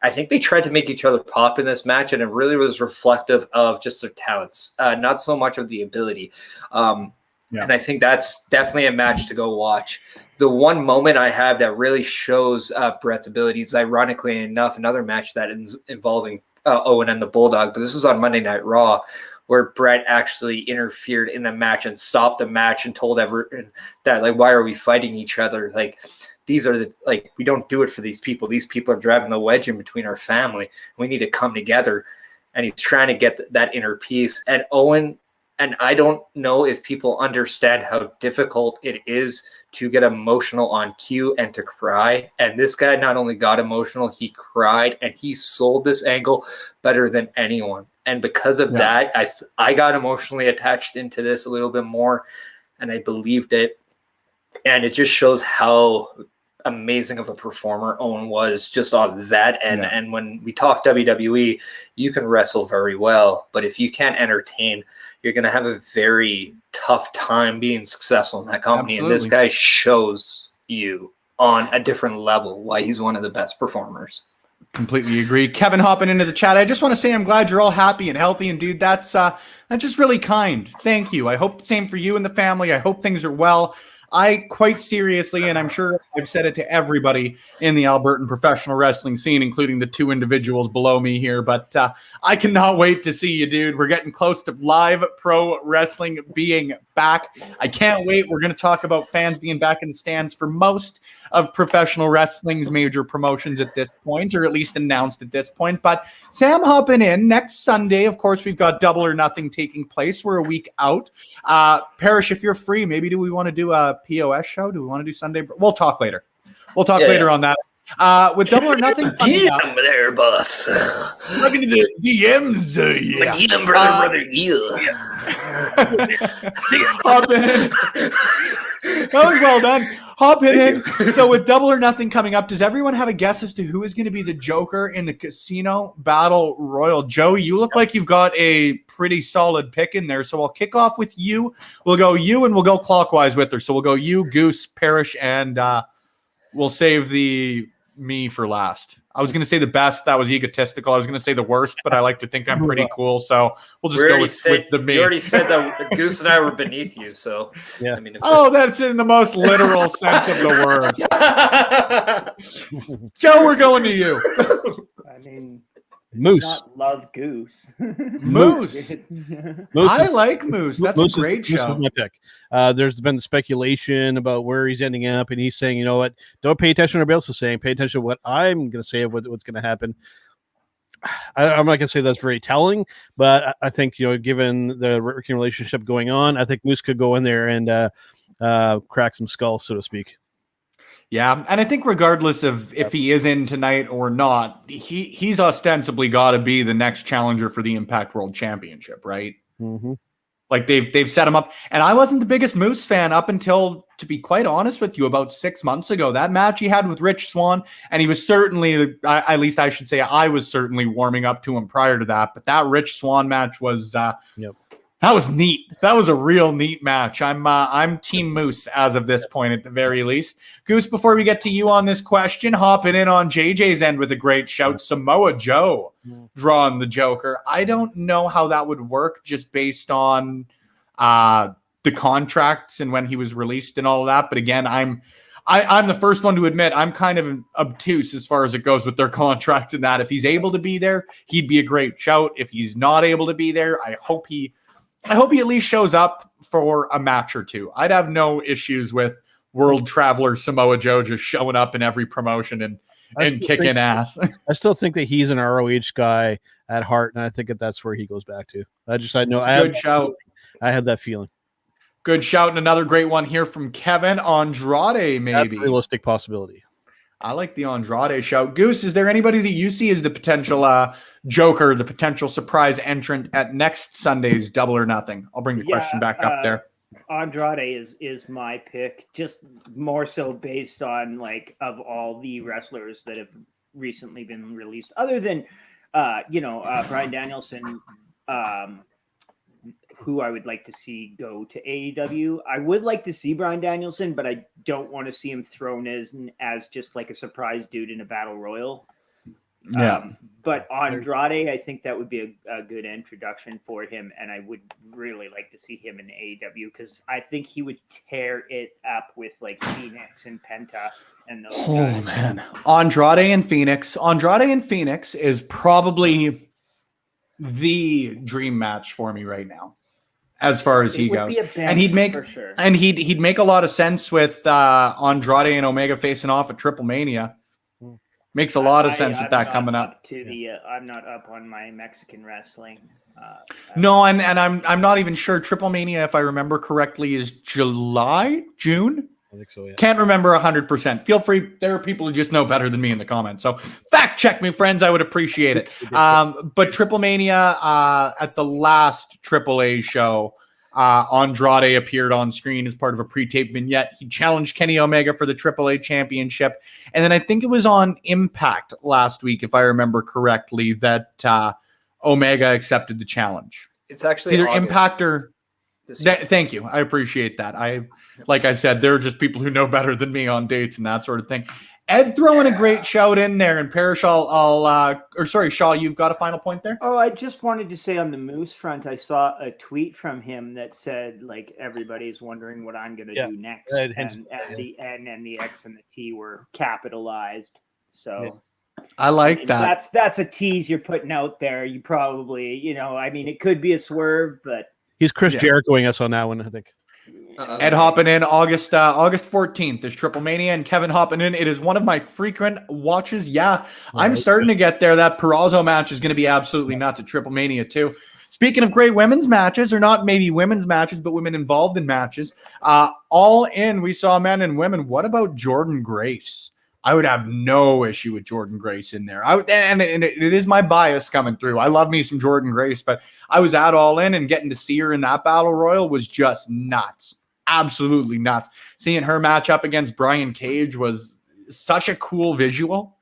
I think they tried to make each other pop in this match, and it really was reflective of just their talents, not so much of the ability. And I think that's definitely a match to go watch. The one moment I have that really shows Brett's abilities, ironically enough, another match that is involving Owen and the Bulldog, but this was on Monday Night Raw, where Brett actually interfered in the match and stopped the match and told everyone that, like, why are we fighting each other? Like, these are we don't do it for these people. These people are driving the wedge in between our family. We need to come together. And he's trying to get that inner peace. And Owen, and I don't know if people understand how difficult it is to get emotional on cue and to cry. And this guy not only got emotional, he cried, and he sold this angle better than anyone. And because of that, I got emotionally attached into this a little bit more, and I believed it. And it just shows how amazing of a performer Owen was just on that end. And when we talk WWE, you can wrestle very well, but if you can't entertain, you're going to have a very tough time being successful in that company. Absolutely. And this guy shows you on a different level why he's one of the best performers. Completely agree. Kevin hopping into the chat. I just want to say I'm glad you're all happy and healthy. And dude, that's just really kind. Thank you. I hope the same for you and the family. I hope things are well. I quite seriously, and I'm sure I've said it to everybody in the Albertan professional wrestling scene, including the 2 individuals below me here, but I cannot wait to see you, dude. We're getting close to live pro wrestling being back. I can't wait. We're going to talk about fans being back in the stands for most of professional wrestling's major promotions at this point, or at least announced at this point. But Sam hopping in next Sunday. Of course, we've got Double or Nothing taking place. We're a week out. Parrish, if you're free, maybe do we want to do a POS show? Do we want to do Sunday? We'll talk later. We'll talk later on that. With Double or Nothing. DM there, boss. Looking at the DMs. My DM brother. Hop in. That was well done. Hop in. So with Double or Nothing coming up, does everyone have a guess as to who is going to be the Joker in the Casino Battle Royal? Joe, you look like you've got a pretty solid pick in there. So I'll kick off with you. We'll go you, and we'll go clockwise with her. So we'll go you, Goose, Parrish, and we'll save the me for last. I was going to say the best. That was egotistical. I was going to say the worst, but I like to think I'm pretty cool. So we'll just go with the me. You already said that Goose and I were beneath you. So, Yeah. I mean, that's in the most literal sense of the word. Joe, we're going to you. I mean, Moose. not love Goose. Moose. I like Moose. That's a great Moose show. is my pick. There's been speculation about where he's ending up, and he's saying, you know what? Don't pay attention to what everybody else is saying. Pay attention to what I'm going to say of what's going to happen. I'm not going to say that's very telling, but I think, you know, given the working relationship going on, I think Moose could go in there and crack some skulls, so to speak. Yeah, and I think regardless of if he is in tonight or not, he's ostensibly got to be the next challenger for the Impact World Championship, right? Mm-hmm. Like they've set him up, and I wasn't the biggest Moose fan up until, to be quite honest with you, about 6 months ago. That match he had with Rich Swann, and he was certainly, at least I should say, I was certainly warming up to him prior to that. But that Rich Swann match was that was neat. That was a real neat match. I'm Team Moose as of this point, at the very least. Goose, before we get to you on this question, hopping in on JJ's end with a great shout. Samoa Joe drawing the Joker. I don't know how that would work just based on the contracts and when he was released and all of that. But again, I'm the first one to admit I'm kind of obtuse as far as it goes with their contracts and that. If he's able to be there, he'd be a great shout. If he's not able to be there, I hope he at least shows up for a match or two. I'd have no issues with World Traveler Samoa Joe just showing up in every promotion and kicking ass. I still think that he's an ROH guy at heart, and I think that's where he goes back to. Good shout. I had that feeling. Good shout, and another great one here from Kevin Andrade, maybe. That's a realistic possibility. I like the Andrade shout. Goose, is there anybody that you see as the potential Joker, the potential surprise entrant at next Sunday's Double or Nothing? I'll bring the question back up there. Andrade is my pick, just more so based on, like, of all the wrestlers that have recently been released, other than Bryan Danielson, who I would like to see go to AEW. I would like to see Bryan Danielson, but I don't want to see him thrown as just like a surprise dude in a battle royal. Yeah. But Andrade, I think that would be a good introduction for him, and I would really like to see him in AEW because I think he would tear it up with like Phoenix and Penta and those guys. Man, Andrade and Phoenix is probably the dream match for me right now, as far as he goes. And he'd make he'd make a lot of sense with Andrade and Omega facing off at Triple Mania. Makes a lot of sense with that coming up. I'm not up on my Mexican wrestling. No, and I'm not even sure. Triple Mania, if I remember correctly, is June. I think so. Yeah. Can't remember 100%. Feel free. There are people who just know better than me in the comments. So fact check me, friends. I would appreciate it. But Triple Mania at the last AAA show, Andrade appeared on screen as part of a pre-tape vignette. He challenged Kenny Omega for the AAA championship. And then I think it was on Impact last week, if I remember correctly, that Omega accepted the challenge. It's actually either August Impact or... Thank you. I appreciate that. Like I said, there are just people who know better than me on dates and that sort of thing. Ed throwing a great shout in there, and Parrish, Shaw, you've got a final point there? Oh, I just wanted to say on the Moose front, I saw a tweet from him that said, like, everybody's wondering what I'm going to do next. And the N and the X and the T were capitalized. So I like that. That's a tease you're putting out there. You probably, it could be a swerve, but. He's Chris Jerichoing us on that one, I think. Ed hopping in August 14th is Triple Mania, and Kevin hopping in. It is one of my frequent watches. Yeah, I'm starting to get there. That Purrazzo match is going to be absolutely nuts at Triple Mania too. Speaking of great women's matches, or not maybe women's matches, but women involved in matches, all in, we saw men and women. What about Jordynne Grace? I would have no issue with Jordynne Grace in there. And it is my bias coming through. I love me some Jordynne Grace, but I was at All In, and getting to see her in that battle royal was just nuts. Absolutely nuts. Seeing her match up against Brian Cage was such a cool visual.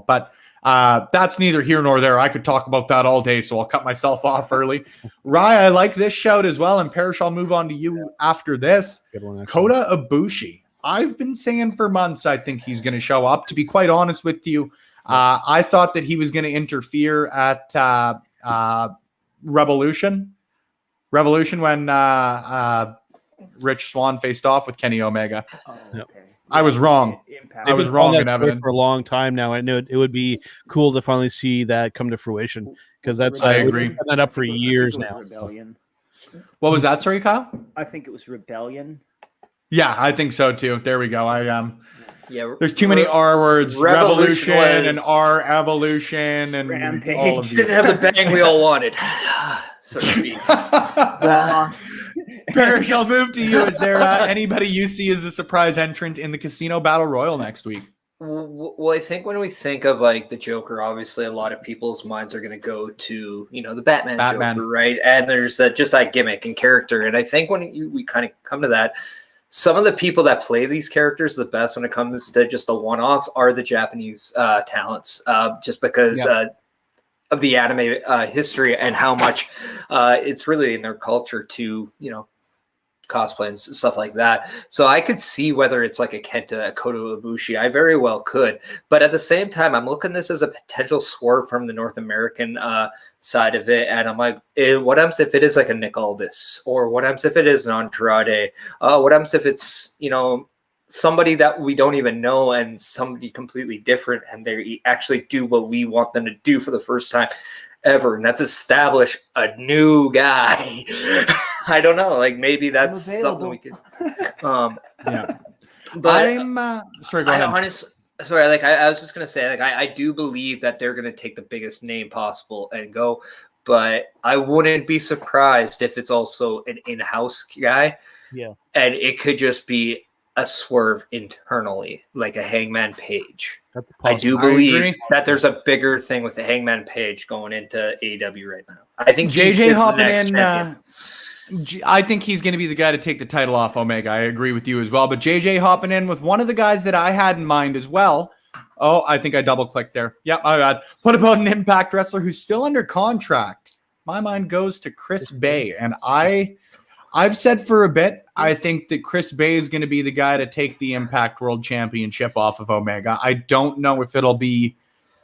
But that's neither here nor there. I could talk about that all day, so I'll cut myself off early. Rye, I like this shout as well, and Parrish, I'll move on to you after this. Good one, Kota Ibushi I've been saying for months I think he's going to show up. To be quite honest with you, I thought that he was going to interfere at Revolution when Rich Swann faced off with Kenny Omega. Oh, Yep. okay. I was wrong. I was wrong in evidence for a long time now. I knew it would be cool to finally see that come to fruition, because that's I agree. we've had that up for I think years it was now. Rebellion. What was that? Sorry, Kyle? I think it was Rebellion. Yeah, I think so too. There we go. Yeah, There's too many R words. Revolution Revolution and was- R evolution and Rampage. all of these. didn't have the bang we all wanted, so to speak. Parrish, I'll move to you. Is there anybody you see as the surprise entrant in the Casino Battle Royal next week? Well, I think when we think of like the Joker, obviously a lot of people's minds are going to go to, the Batman Joker, right? And there's just that gimmick and character. And I think when we kind of come to that, some of the people that play these characters the best when it comes to just the one-offs are the Japanese talents, just because of the anime history and how much it's really in their culture to, cosplay and stuff like that. So I could see whether it's like a Kenta, a Kota Ibushi. I very well could. But at the same time, I'm looking at this as a potential swerve from the North American side of it. And I'm like, what happens if it is like a Nick Aldis? Or what happens if it is an Andrade? What happens if it's, somebody that we don't even know and somebody completely different, and they actually do what we want them to do for the first time ever, and that's establish a new guy. I don't know, like maybe that's something we could but I'm sorry, go ahead. I was just gonna say, like, I do believe that they're gonna take the biggest name possible and go, but I wouldn't be surprised if it's also an in-house guy. Yeah. And it could just be a swerve internally, like a Hangman Page. I do believe that there's a bigger thing with the Hangman Page going into AEW right now. I think JJ hopping in. I think he's going to be the guy to take the title off Omega. I agree with you as well. But JJ hopping in with one of the guys that I had in mind as well. Oh, I think I double clicked there. Yep, my bad. What about an Impact wrestler who's still under contract? My mind goes to Chris Bay, and I've said for a bit, I think that Chris Bay is going to be the guy to take the Impact World Championship off of Omega. I don't know if it'll be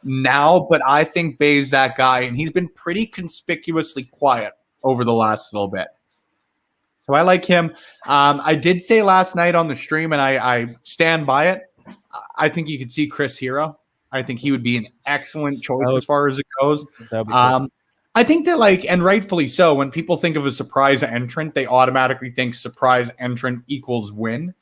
now, but I think Bay's that guy, and he's been pretty conspicuously quiet over the last little bit. So I like him. I did say last night on the stream, and I stand by it, I think you could see Chris Hero. I think he would be an excellent choice as far as it goes. Cool. I think that, and rightfully so, when people think of a surprise entrant, they automatically think surprise entrant equals win.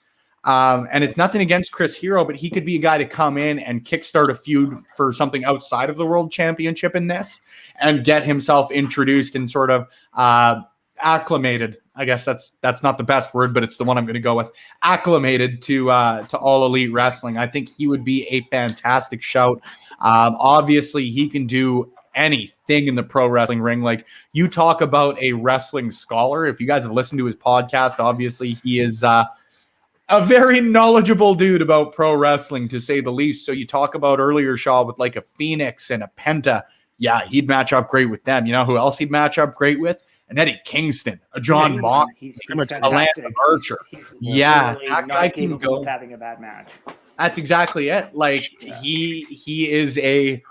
And it's nothing against Chris Hero, but he could be a guy to come in and kickstart a feud for something outside of the World Championship in this and get himself introduced and sort of acclimated. I guess that's not the best word, but it's the one I'm going to go with. Acclimated to All Elite Wrestling. I think he would be a fantastic shout. Obviously, he can do anything in the pro wrestling ring. Like, you talk about a wrestling scholar. If you guys have listened to his podcast, obviously he is a very knowledgeable dude about pro wrestling, to say the least. So you talk about earlier, Shaw, with like a Phoenix and a Penta. Yeah, he'd match up great with them. You know who else he'd match up great with? An Eddie Kingston, a John Mox, a Lance Archer. Yeah, that guy can go. Having a bad match. That's exactly it. Like, he is a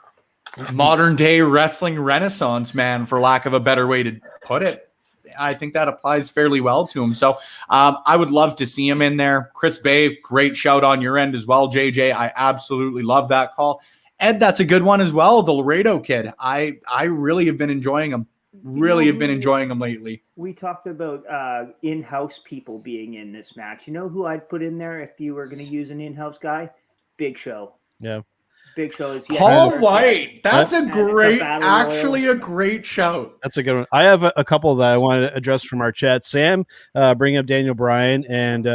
modern day wrestling renaissance man, for lack of a better way to put it. I think that applies fairly well to him. So I would love to see him in there. Chris Bay, great shout on your end as well, JJ. I absolutely love that call. Ed, that's a good one as well. The Laredo kid. I really have been enjoying him. Have been enjoying him lately. We talked about in-house people being in this match. You know who I'd put in there if you were going to use an in-house guy? Big Show. Yeah. Big Show is Paul White. That's a great shout. That's a good one. I have a couple that I wanted to address from our chat. Sam bringing up Daniel Bryan and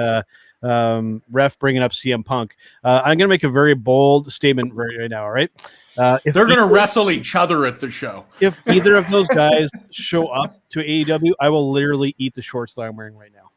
Ref bringing up CM Punk. I'm going to make a very bold statement right now, all right? If they're going to wrestle each other at the show. If either of those guys show up to AEW, I will literally eat the shorts that I'm wearing right now.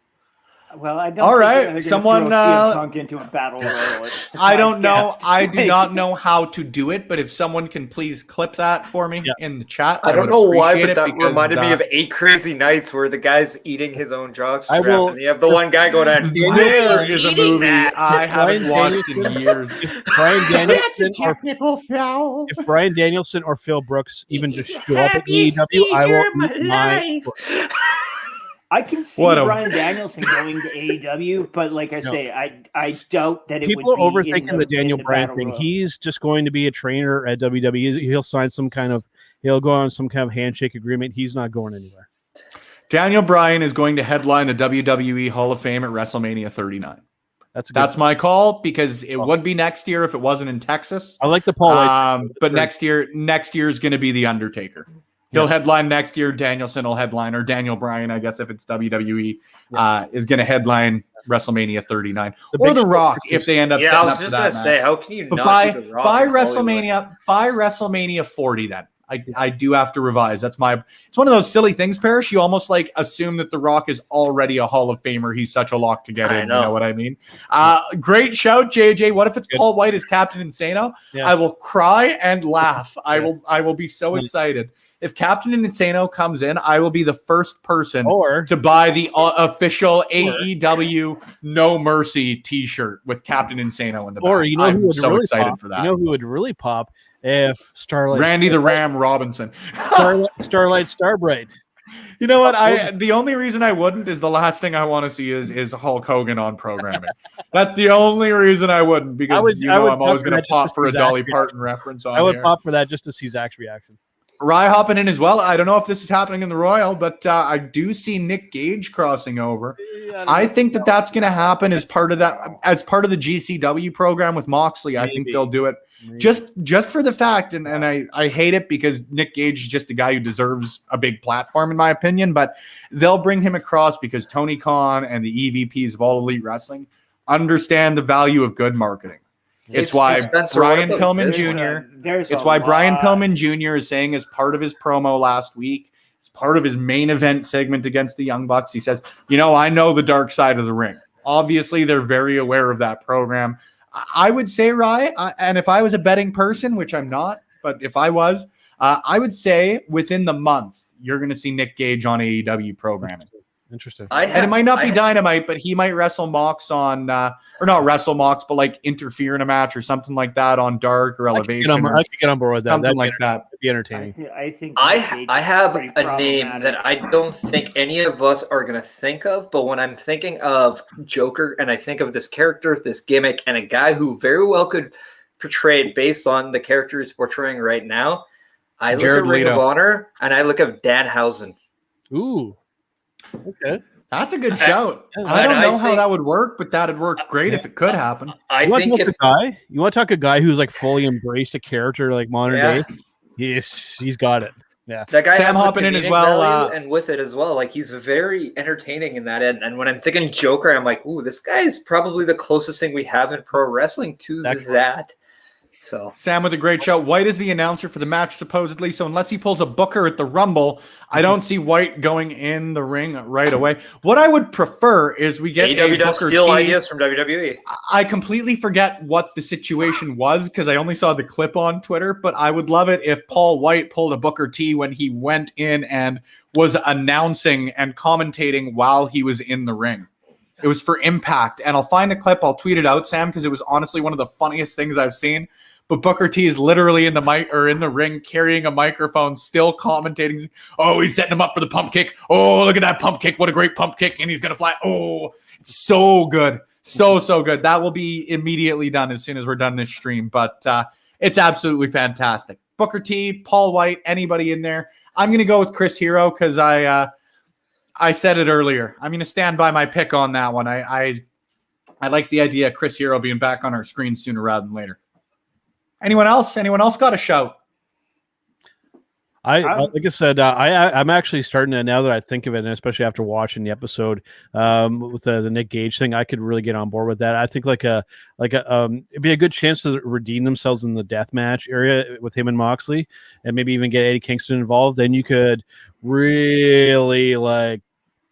Well, I don't. All think right, they're gonna someone, throw CM Punk into a battle royal. I don't know. Guest. I do not know how to do it, but if someone can please clip that for me in the chat, I don't would know why, appreciate but it that because, reminded me of 8 Crazy Nights where the guy's eating his own jockstrap, will- and you have the one guy go down. there is a eating movie that?" I haven't Brian watched in years. Brian Danielson or technical foul. if Brian Danielson or Phil Brooks even just It's show up at happiest AEW, I will seizure of eat my life. I can see What a- Bryan Danielson going to AEW, but like I say, I doubt that it People would are be overthinking in the Daniel in the Bryan Battle thing. Royal. He's just going to be a trainer at WWE. He'll sign he'll go on some kind of handshake agreement. He's not going anywhere. Daniel Bryan is going to headline the WWE Hall of Fame at WrestleMania 39. That's my call because it would be next year if it wasn't in Texas. I like the Paul White. But next year is going to be the Undertaker. He'll headline next year. Danielson will headline, or Daniel Bryan, I guess, if it's WWE, is going to headline WrestleMania 39, or The Rock if they end up. Yeah, I was just gonna say, how can you not do The Rock by in Hollywood? WrestleMania 40? Then I do have to revise. It's one of those silly things, Parrish. You almost like assume that The Rock is already a Hall of Famer. He's such a lock to get in. You know what I mean? Great shout, JJ. What if it's Paul White as Captain Insano? Yeah. I will cry and laugh. I will be so excited. If Captain Insano comes in, I will be the first person to buy the official AEW No Mercy T-shirt with Captain Insano in the back. I'm so excited for that. You know who would really pop if Randy the Ram Robinson, Starlight Starbright. You know what? The only reason I wouldn't is the last thing I want to see is Hulk Hogan on programming. That's the only reason I wouldn't, because I'm always going to pop for a Dolly Parton reference on. I would pop for that just to see Zach's reaction. Rye hopping in as well. I don't know if this is happening in the Royal, but I do see Nick Gage crossing over. I think that's going to happen as part of the GCW program with Moxley. I think they'll do it just for the fact, and I hate it because Nick Gage is just a guy who deserves a big platform in my opinion, but they'll bring him across because Tony Khan and the EVPs of All Elite Wrestling understand the value of good marketing. It's why Brian Pillman Jr. It's why Brian Pillman Jr. is saying as part of his promo last week, it's part of his main event segment against the Young Bucks. He says, I know the dark side of the ring. Obviously, they're very aware of that program. I would say, Rye, and if I was a betting person, which I'm not, but if I was, I would say within the month, you're going to see Nick Gage on AEW programming. Interesting. And it might not be Dynamite, but he might wrestle Mox on, or not wrestle Mox, but like interfere in a match or something like that on Dark or Elevation. I could get on board with that. Something like that. That'd be entertaining. I think I have a name that I don't think any of us are going to think of, but when I'm thinking of Joker and I think of this character, this gimmick, and a guy who very well could portray it based on the character he's portraying right now, I look at Ring of Honor and I look at Danhausen. Ooh. Okay. That's a good shout. I don't know how that would work, but that'd work great if it could happen. You want to talk a guy who's like fully embraced a character like modern day? He's got it. Yeah. That guy Sam has hopping in as well, and with it as well. Like he's very entertaining in that end. And when I'm thinking Joker, I'm like, ooh, this guy is probably the closest thing we have in pro wrestling to that. So Sam with a great show. White is the announcer for the match, supposedly. So unless he pulls a Booker at the Rumble, I don't see White going in the ring right away. What I would prefer is we get AEW does steal ideas from WWE. I completely forget what the situation was because I only saw the clip on Twitter, but I would love it if Paul White pulled a Booker T when he went in and was announcing and commentating while he was in the ring. It was for Impact, and I'll find the clip. I'll tweet it out, Sam, because it was honestly one of the funniest things I've seen. But Booker T is literally in the mic or in the ring carrying a microphone, still commentating. Oh, he's setting him up for the pump kick. Oh, look at that pump kick. What a great pump kick. And he's going to fly. Oh, it's so good. So good. That will be immediately done as soon as we're done this stream. But it's absolutely fantastic. Booker T, Paul White, anybody in there. I'm going to go with Chris Hero because I said it earlier. I'm going to stand by my pick on that one. I like the idea of Chris Hero being back on our screen sooner rather than later. Anyone else? Anyone else got a shout? Like I said, I'm actually starting to, now that I think of it, and especially after watching the episode with the Nick Gage thing, I could really get on board with that. I think it'd be a good chance to redeem themselves in the death match area with him and Moxley, and maybe even get Eddie Kingston involved. Then you could really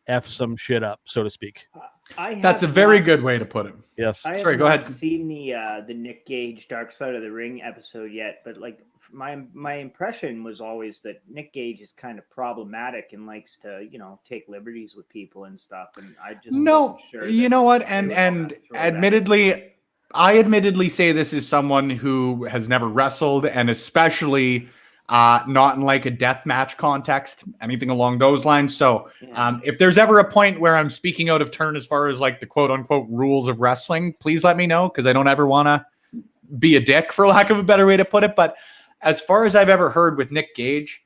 F some shit up, so to speak. That's a very good way to put it. Yes. I have Sorry, go not ahead. seen the Nick Gage Dark Side of the Ring episode yet, but like my impression was always that Nick Gage is kind of problematic and likes to take liberties with people and stuff. And I just wasn't sure. You know what? they And were all and gonna throw that. admittedly, I admittedly say this is someone who has never wrestled, and especially not in like a death match context, anything along those lines. So Yeah. if there's ever a point where I'm speaking out of turn as far as like the quote unquote rules of wrestling, please let me know, because I don't ever want to be a dick, for lack of a better way to put it. But as far as I've ever heard with Nick Gage,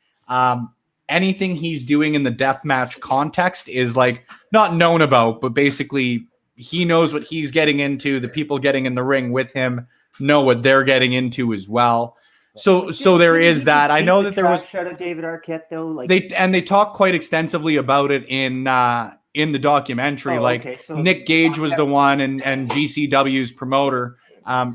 anything he's doing in the death match context is like not known about, but basically he knows what he's getting into. The people getting in the ring with him know what they're getting into as well. So there is that. I know that there was shot of David Arquette though. Like they talk quite extensively about it in the documentary. So Nick Gage was the one, and GCW's promoter.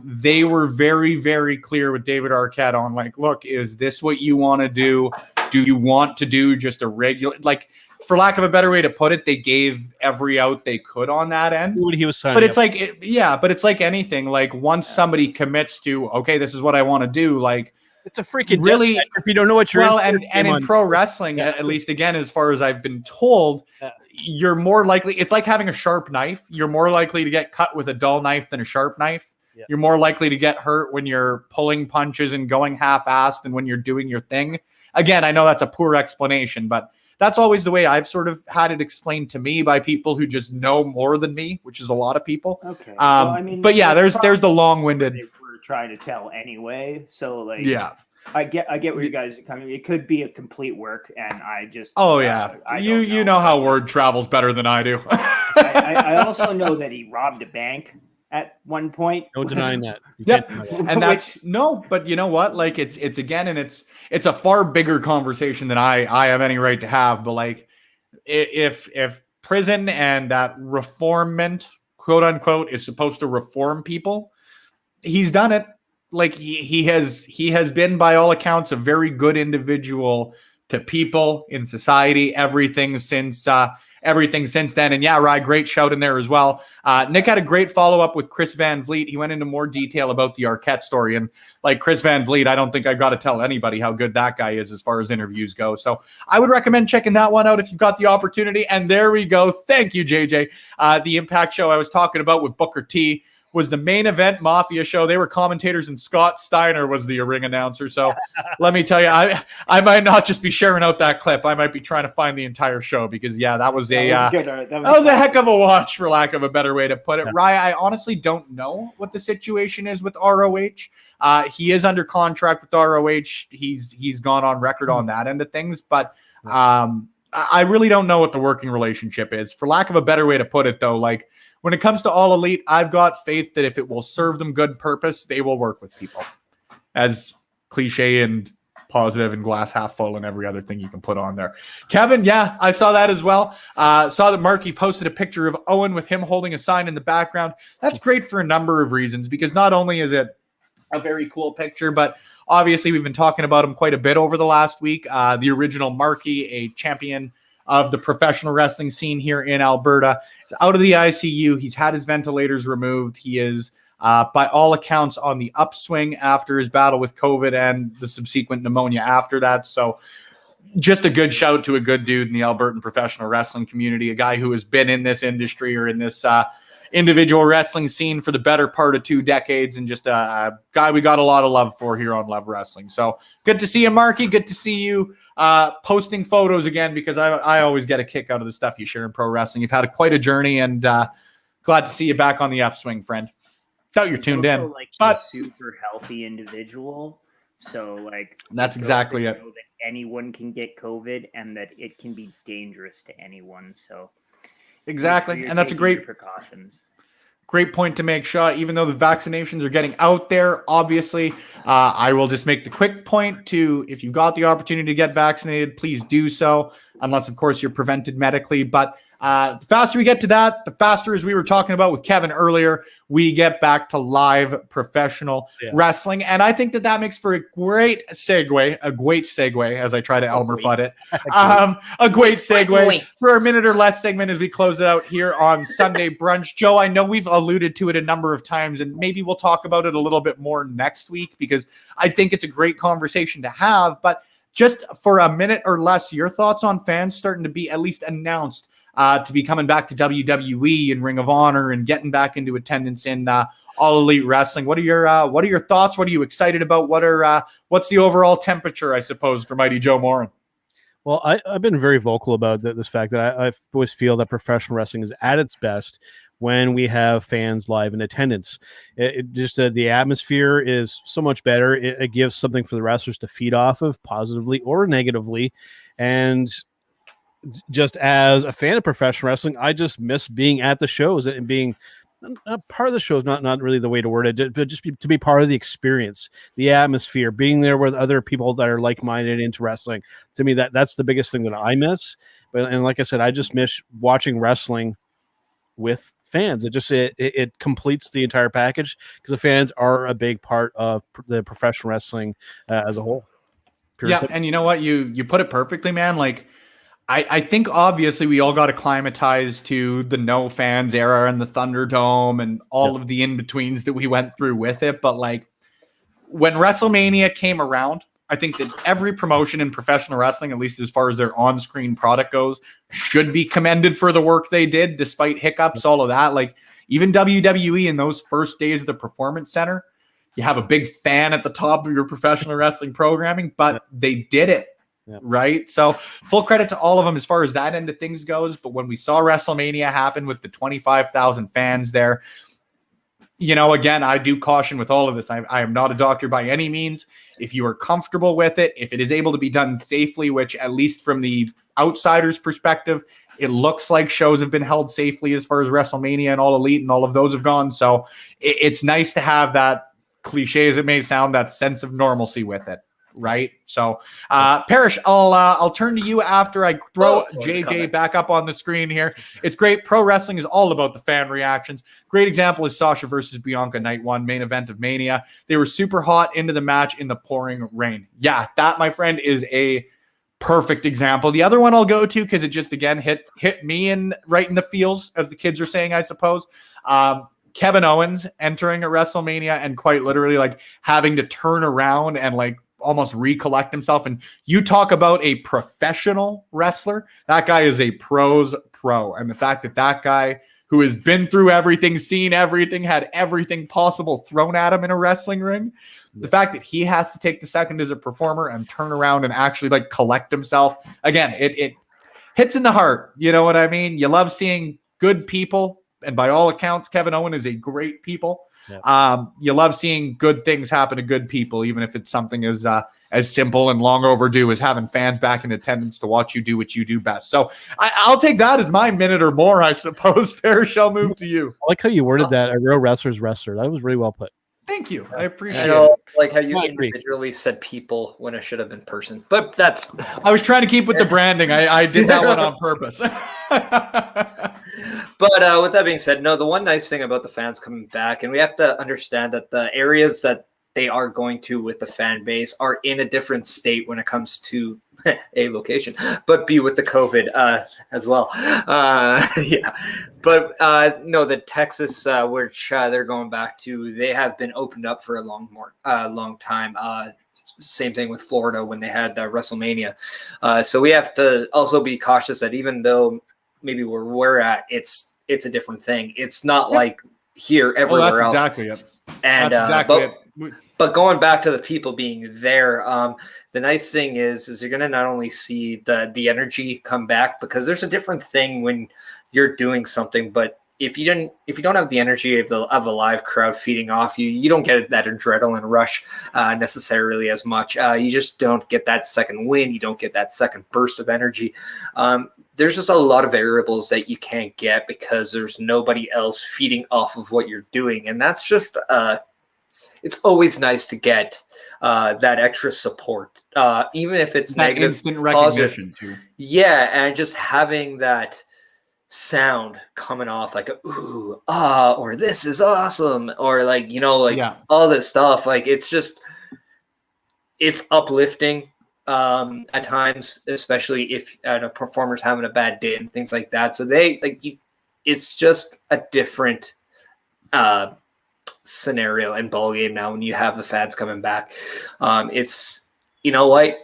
They were very, very clear with David Arquette on like, look, is this what you want to do? Do you want to do just a regular, like, for lack of a better way to put it, they gave every out they could on that end. What he was signing But it's up. like, but it's like anything. Like once somebody commits to, okay, this is what I want to do. Like It's a freaking really, death match. If you don't know what you're well, in, and in pro wrestling, at least again, as far as I've been told, you're more likely. It's like having a sharp knife. You're more likely to get cut with a dull knife than a sharp knife. Yeah. You're more likely to get hurt when you're pulling punches and going half-assed than when you're doing your thing. Again, I know that's a poor explanation, but that's always the way I've sort of had it explained to me by people who just know more than me, which is a lot of people. Okay. But yeah, there's the long-winded. They were trying to tell anyway. So like, Yeah. I get where you guys are coming. It could be a complete work, and I just Oh yeah, I you don't know how word travels better than I do. I also know that he robbed a bank at one point. No denying that. You Yep. can't deny that. And that's no, but you know what? Like it's again, and it's a far bigger conversation than I have any right to have. But like, if prison and that reformment, quote unquote, is supposed to reform people, he's done it. Like he has been, by all accounts, a very good individual to people in society. Everything since then. And yeah, Rye, great shout in there as well. Nick had a great follow-up with Chris Van Vliet. He went into more detail about the Arquette story. And like Chris Van Vliet, I don't think I've got to tell anybody how good that guy is as far as interviews go. So I would recommend checking that one out if you've got the opportunity. And there we go. Thank you, JJ. The Impact show I was talking about with Booker T was the main event Mafia show. They were commentators, and Scott Steiner was the ring announcer. So let me tell you, I might not just be sharing out that clip. I might be trying to find the entire show, because yeah, that was a heck of a watch, for lack of a better way to put it. Rye, I honestly don't know what the situation is with ROH. He is under contract with ROH. He's gone on record on that end of things, but I really don't know what the working relationship is. For lack of a better way to put it, though, like when it comes to All Elite, I've got faith that if it will serve them good purpose, they will work with people. As cliche and positive and glass half full and every other thing you can put on there. Kevin, yeah, I saw that as well. Saw that Marky posted a picture of Owen with him holding a sign in the background. That's great for a number of reasons, because not only is it a very cool picture, but obviously we've been talking about him quite a bit over the last week. The original Marky, a champion of the professional wrestling scene here in Alberta, is out of the ICU. He's had his ventilators removed. He is, by all accounts, on the upswing after his battle with COVID and the subsequent pneumonia after that. So just a good shout to a good dude in the Albertan professional wrestling community, a guy who has been in this industry or in this individual wrestling scene for the better part of 2 decades, and just a guy we got a lot of love for here on Love Wrestling. So good to see you, Marky. Good to see you posting photos again, because I always get a kick out of the stuff you share in pro wrestling. You've had quite a journey, and glad to see you back on the upswing, friend. Doubt you're tuned in. Like, but a super healthy individual. So like, that's exactly it. Know that anyone can get COVID, and that it can be dangerous to anyone. So exactly, and that's a great precautions. Great point to make, Shaw. Even though the vaccinations are getting out there, obviously, I will just make the quick point to, if you got the opportunity to get vaccinated, please do so, unless, of course, you're prevented medically. But The faster we get to that, the faster, as we were talking about with Kevin earlier, we get back to live professional wrestling. And I think that makes for a great segue, as I try to Elmer Fudd it. A great segue for our minute or less segment as we close it out here on Sunday Brunch. Joe, I know we've alluded to it a number of times, and maybe we'll talk about it a little bit more next week because I think it's a great conversation to have. But just for a minute or less, your thoughts on fans starting to be at least announced to be coming back to WWE and Ring of Honor and getting back into attendance in All Elite Wrestling. What are your thoughts? What are you excited about? What's the overall temperature, I suppose, for Mighty Joe Morin? Well, I've been very vocal about this fact that I always feel that professional wrestling is at its best when we have fans live in attendance. The atmosphere is so much better. It gives something for the wrestlers to feed off of, positively or negatively, and just as a fan of professional wrestling, I just miss being at the shows and being part of the show is not really the way to word it, but just to be part of the experience, the atmosphere, being there with other people that are like-minded into wrestling. To me, that's the biggest thing that I miss. And like I said, I just miss watching wrestling with fans. It completes the entire package because the fans are a big part of the professional wrestling as a whole. And you know what? You put it perfectly, man. Like, I think obviously we all got acclimatized to the no fans era and the Thunderdome and all of the in-betweens that we went through with it. But like when WrestleMania came around, I think that every promotion in professional wrestling, at least as far as their on-screen product goes, should be commended for the work they did, despite hiccups, all of that. Like even WWE in those first days of the Performance Center, you have a big fan at the top of your professional wrestling programming, but they did it. Yeah. Right. So full credit to all of them as far as that end of things goes. But when we saw WrestleMania happen with the 25,000 fans there, again, I do caution with all of this. I am not a doctor by any means. If you are comfortable with it, if it is able to be done safely, which at least from the outsider's perspective, it looks like shows have been held safely as far as WrestleMania and All Elite and all of those have gone. So it's nice to have that, cliche as it may sound, that sense of normalcy with it. Right. So, Parrish, I'll turn to you after I throw JJ back up on the screen here. It's great. Pro wrestling is all about the fan reactions. Great example is Sasha versus Bianca night one, main event of Mania. They were super hot into the match in the pouring rain. Yeah, that, my friend, is a perfect example. The other one I'll go to, because it just, again, hit me right in the feels, as the kids are saying, I suppose. Kevin Owens entering a WrestleMania and quite literally like having to turn around and like almost recollect himself. And you talk about a professional wrestler, that guy is a pro's pro. And the fact that guy who has been through everything, seen everything, had everything possible thrown at him in a wrestling ring, the fact that he has to take the second as a performer and turn around and actually like collect himself, again, it hits in the heart. You know what I mean? You love seeing good people. And by all accounts, Kevin Owens is a great people. Yeah. You love seeing good things happen to good people, even if it's something as simple and long overdue as having fans back in attendance to watch you do what you do best. So I'll take that as my minute or more, I suppose. Parrish, I'll move to you. I like how you worded that. A real wrestler's wrestler. That was really well put. Thank you. I appreciate it. Like how you individually said people when it should have been person. But that's... I was trying to keep with the branding. I did that one on purpose. But with that being said, no, the one nice thing about the fans coming back, and we have to understand that the areas that they are going to with the fan base are in a different state when it comes to A, location, but B, with the COVID as well. Yeah. But no, the Texas, which they're going back to, they have been opened up for a long time. Same thing with Florida when they had WrestleMania. So we have to also be cautious that even though maybe where we're at, it's a different thing. It's not like here everywhere else. Exactly it. And that's exactly it. But going back to the people being there, the nice thing is you're going to not only see the energy come back, because there's a different thing when you're doing something, but if you don't have the energy of a live crowd feeding off you, you don't get that adrenaline rush necessarily as much. You just don't get that second win. You don't get that second burst of energy. There's just a lot of variables that you can't get because there's nobody else feeding off of what you're doing. And that's just, it's always nice to get that extra support, even if it's that negative, instant recognition too. Yeah, and just having that sound coming off like a ooh, ah, or this is awesome, or like, you know, like all this stuff. Like it's uplifting at times, especially if a performer's having a bad day and things like that. So it's just a different scenario and ball game now when you have the fans coming back. It's, you know what,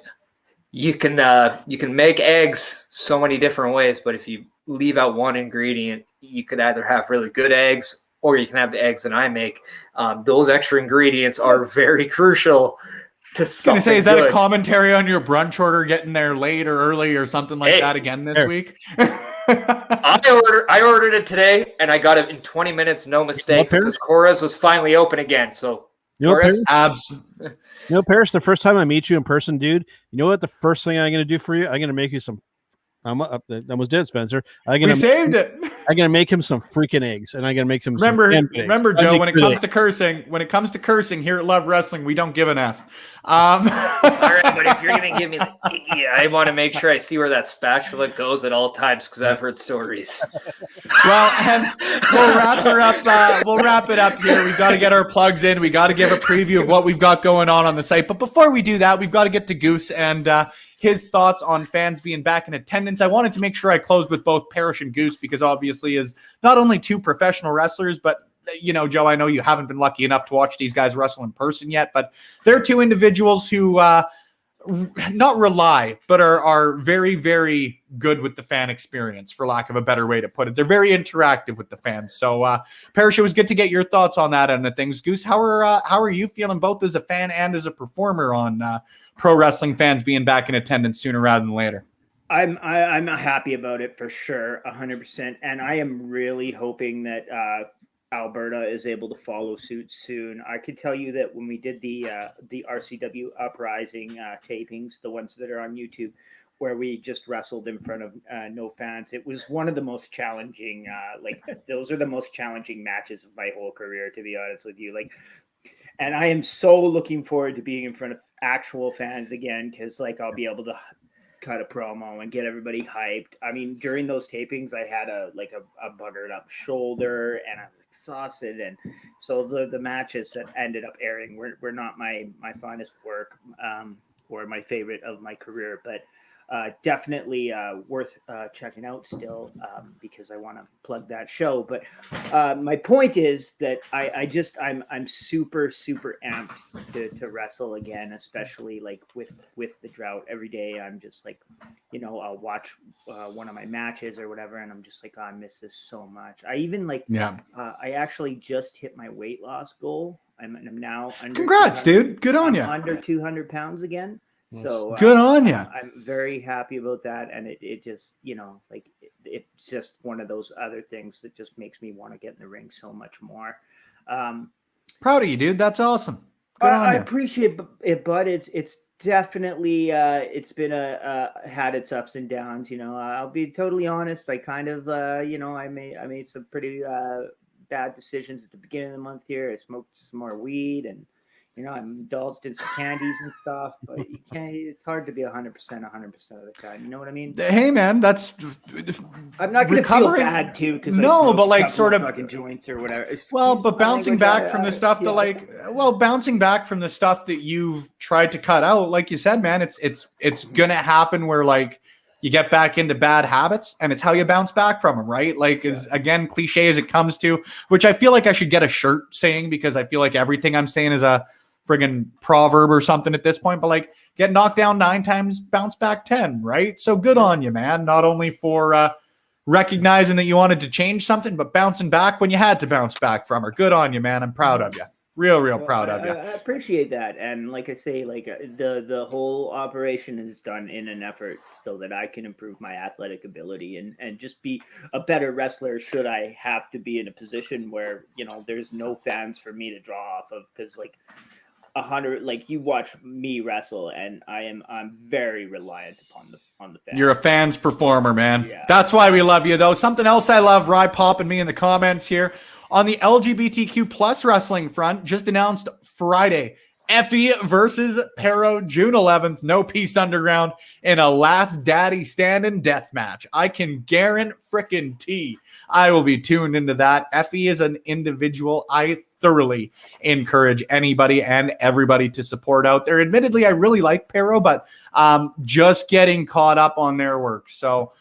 you can make eggs so many different ways, but if you leave out one ingredient, you could either have really good eggs or you can have the eggs that I make. Those extra ingredients are very crucial to something. Say, is that a commentary on your brunch order getting there late or early or something like that again this week? I ordered it today and I got it in 20 minutes, no mistake, because Cora's was finally open again. So Paris, the first time I meet you in person, dude, you know what? The first thing I'm going to do for you, I'm going to make you some. I almost did, Spencer. We saved it. I'm going to make him some freaking eggs, and I'm going to make him. Remember, Joe. When it comes to cursing, here at Love Wrestling, we don't give an F. All right, but if you're going to give me, I want to make sure I see where that spatula goes at all times because I've heard stories. Well, and we'll wrap it up here. We've got to get our plugs in. We got to give a preview of what we've got going on the site. But before we do that, we've got to get to Goose and his thoughts on fans being back in attendance. I wanted to make sure I closed with both Parrish and Goose because obviously is not only two professional wrestlers, but you know, Joe, I know you haven't been lucky enough to watch these guys wrestle in person yet, but they're two individuals who not rely, but are very, very good with the fan experience, for lack of a better way to put it. They're very interactive with the fans. So, Parrish, it was good to get your thoughts on that end of things. Goose, how are you feeling both as a fan and as a performer on pro wrestling fans being back in attendance sooner rather than later? I'm happy about it for sure, 100%, and I am really hoping that Alberta is able to follow suit soon. I can tell you that when we did the RCW Uprising tapings, the ones that are on YouTube, where we just wrestled in front of no fans, it was one of the most challenging. Those are the most challenging matches of my whole career, to be honest with you. And I am so looking forward to being in front of actual fans again, because I'll be able to cut a promo and get everybody hyped. I mean, during those tapings, I had a buggered up shoulder and I was exhausted, and so the matches that ended up airing were not my finest work or my favorite of my career, but definitely worth checking out still because I want to plug that show. But my point is that I'm super amped to wrestle again, especially with the drought. Every day I'm just I'll watch one of my matches or whatever, and I'm just I miss this so much. I even I actually just hit my weight loss goal. I'm now under. Congrats, dude! Good on you. Under 200 pounds again. So good on you. I'm very happy about that, and it just it's just one of those other things that just makes me want to get in the ring so much more. Proud of you, dude. That's awesome. Good on I you. appreciate it, but it's definitely it's been had its ups and downs. I'll be totally honest. I kind of I made some pretty bad decisions at the beginning of the month here. I smoked some more weed and. I indulged in some candies and stuff, but you can't. It's hard to be 100% of the time. You know what I mean? Hey, man, that's. I'm not going to feel bad too because but sort of fucking joints or whatever. But bouncing back from the stuff bouncing back from the stuff that you've tried to cut out, like you said, man, it's gonna happen where you get back into bad habits, and it's how you bounce back from them, right? As again, cliche as it comes to, which I feel like I should get a shirt saying because I feel like everything I'm saying is a friggin' proverb or something at this point, but get knocked down 9 times, bounce back 10, right? So good on you, man. Not only for recognizing that you wanted to change something, but bouncing back when you had to bounce back from her. Good on you, man. I'm proud of you. Real proud of you. I appreciate that. And like I say, the whole operation is done in an effort so that I can improve my athletic ability and just be a better wrestler should I have to be in a position where, there's no fans for me to draw off of. Because 100, you watch me wrestle and I'm very reliant on the fans. You're a fans performer, man. Yeah. That's why we love you, though. Something else I love, Rye popping me in the comments here. On the LGBTQ plus wrestling front, just announced Friday, Effie versus Pero, June 11th. No Peace Underground in a last daddy stand-in death match. I can guarantee I will be tuned into that. Effie is an individual I thoroughly encourage anybody and everybody to support out there. Admittedly, I really like Pero, but just getting caught up on their work. So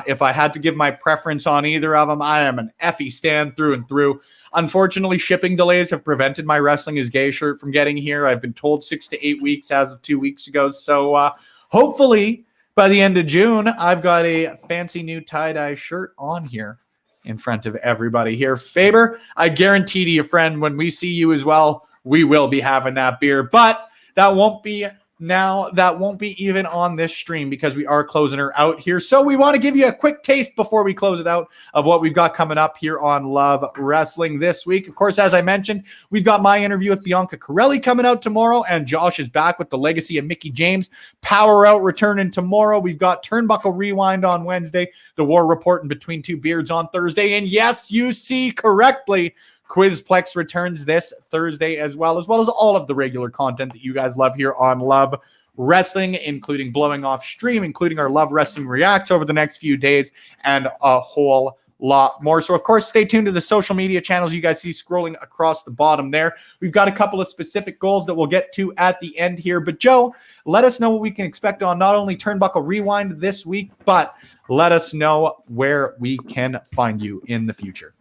if I had to give my preference on either of them, I am an Effie stan through and through. Unfortunately, shipping delays have prevented my Wrestling is Gay shirt from getting here. I've been told 6 to 8 weeks as of 2 weeks ago. So hopefully by the end of June, I've got a fancy new tie-dye shirt on here in front of everybody here. Faber, I guarantee to you, friend, when we see you as well, we will be having that beer. But that won't be now. That won't be even on this stream because we are closing her out here. So we want to give you a quick taste before we close it out of what we've got coming up here on Love Wrestling this week. Of course, as I mentioned, we've got my interview with Bianca Corelli coming out tomorrow, and Josh is back with the legacy of Mickey James. Power Out returning tomorrow. We've got Turnbuckle Rewind on Wednesday, the War Report in Between Two Beards on Thursday, and yes, you see correctly, Quizplex returns this Thursday as well as all of the regular content that you guys love here on Love Wrestling, including blowing off stream, including our Love Wrestling Reacts over the next few days, and a whole lot more. So, of course, stay tuned to the social media channels you guys see scrolling across the bottom there. We've got a couple of specific goals that we'll get to at the end here. But, Joe, let us know what we can expect on not only Turnbuckle Rewind this week, but let us know where we can find you in the future.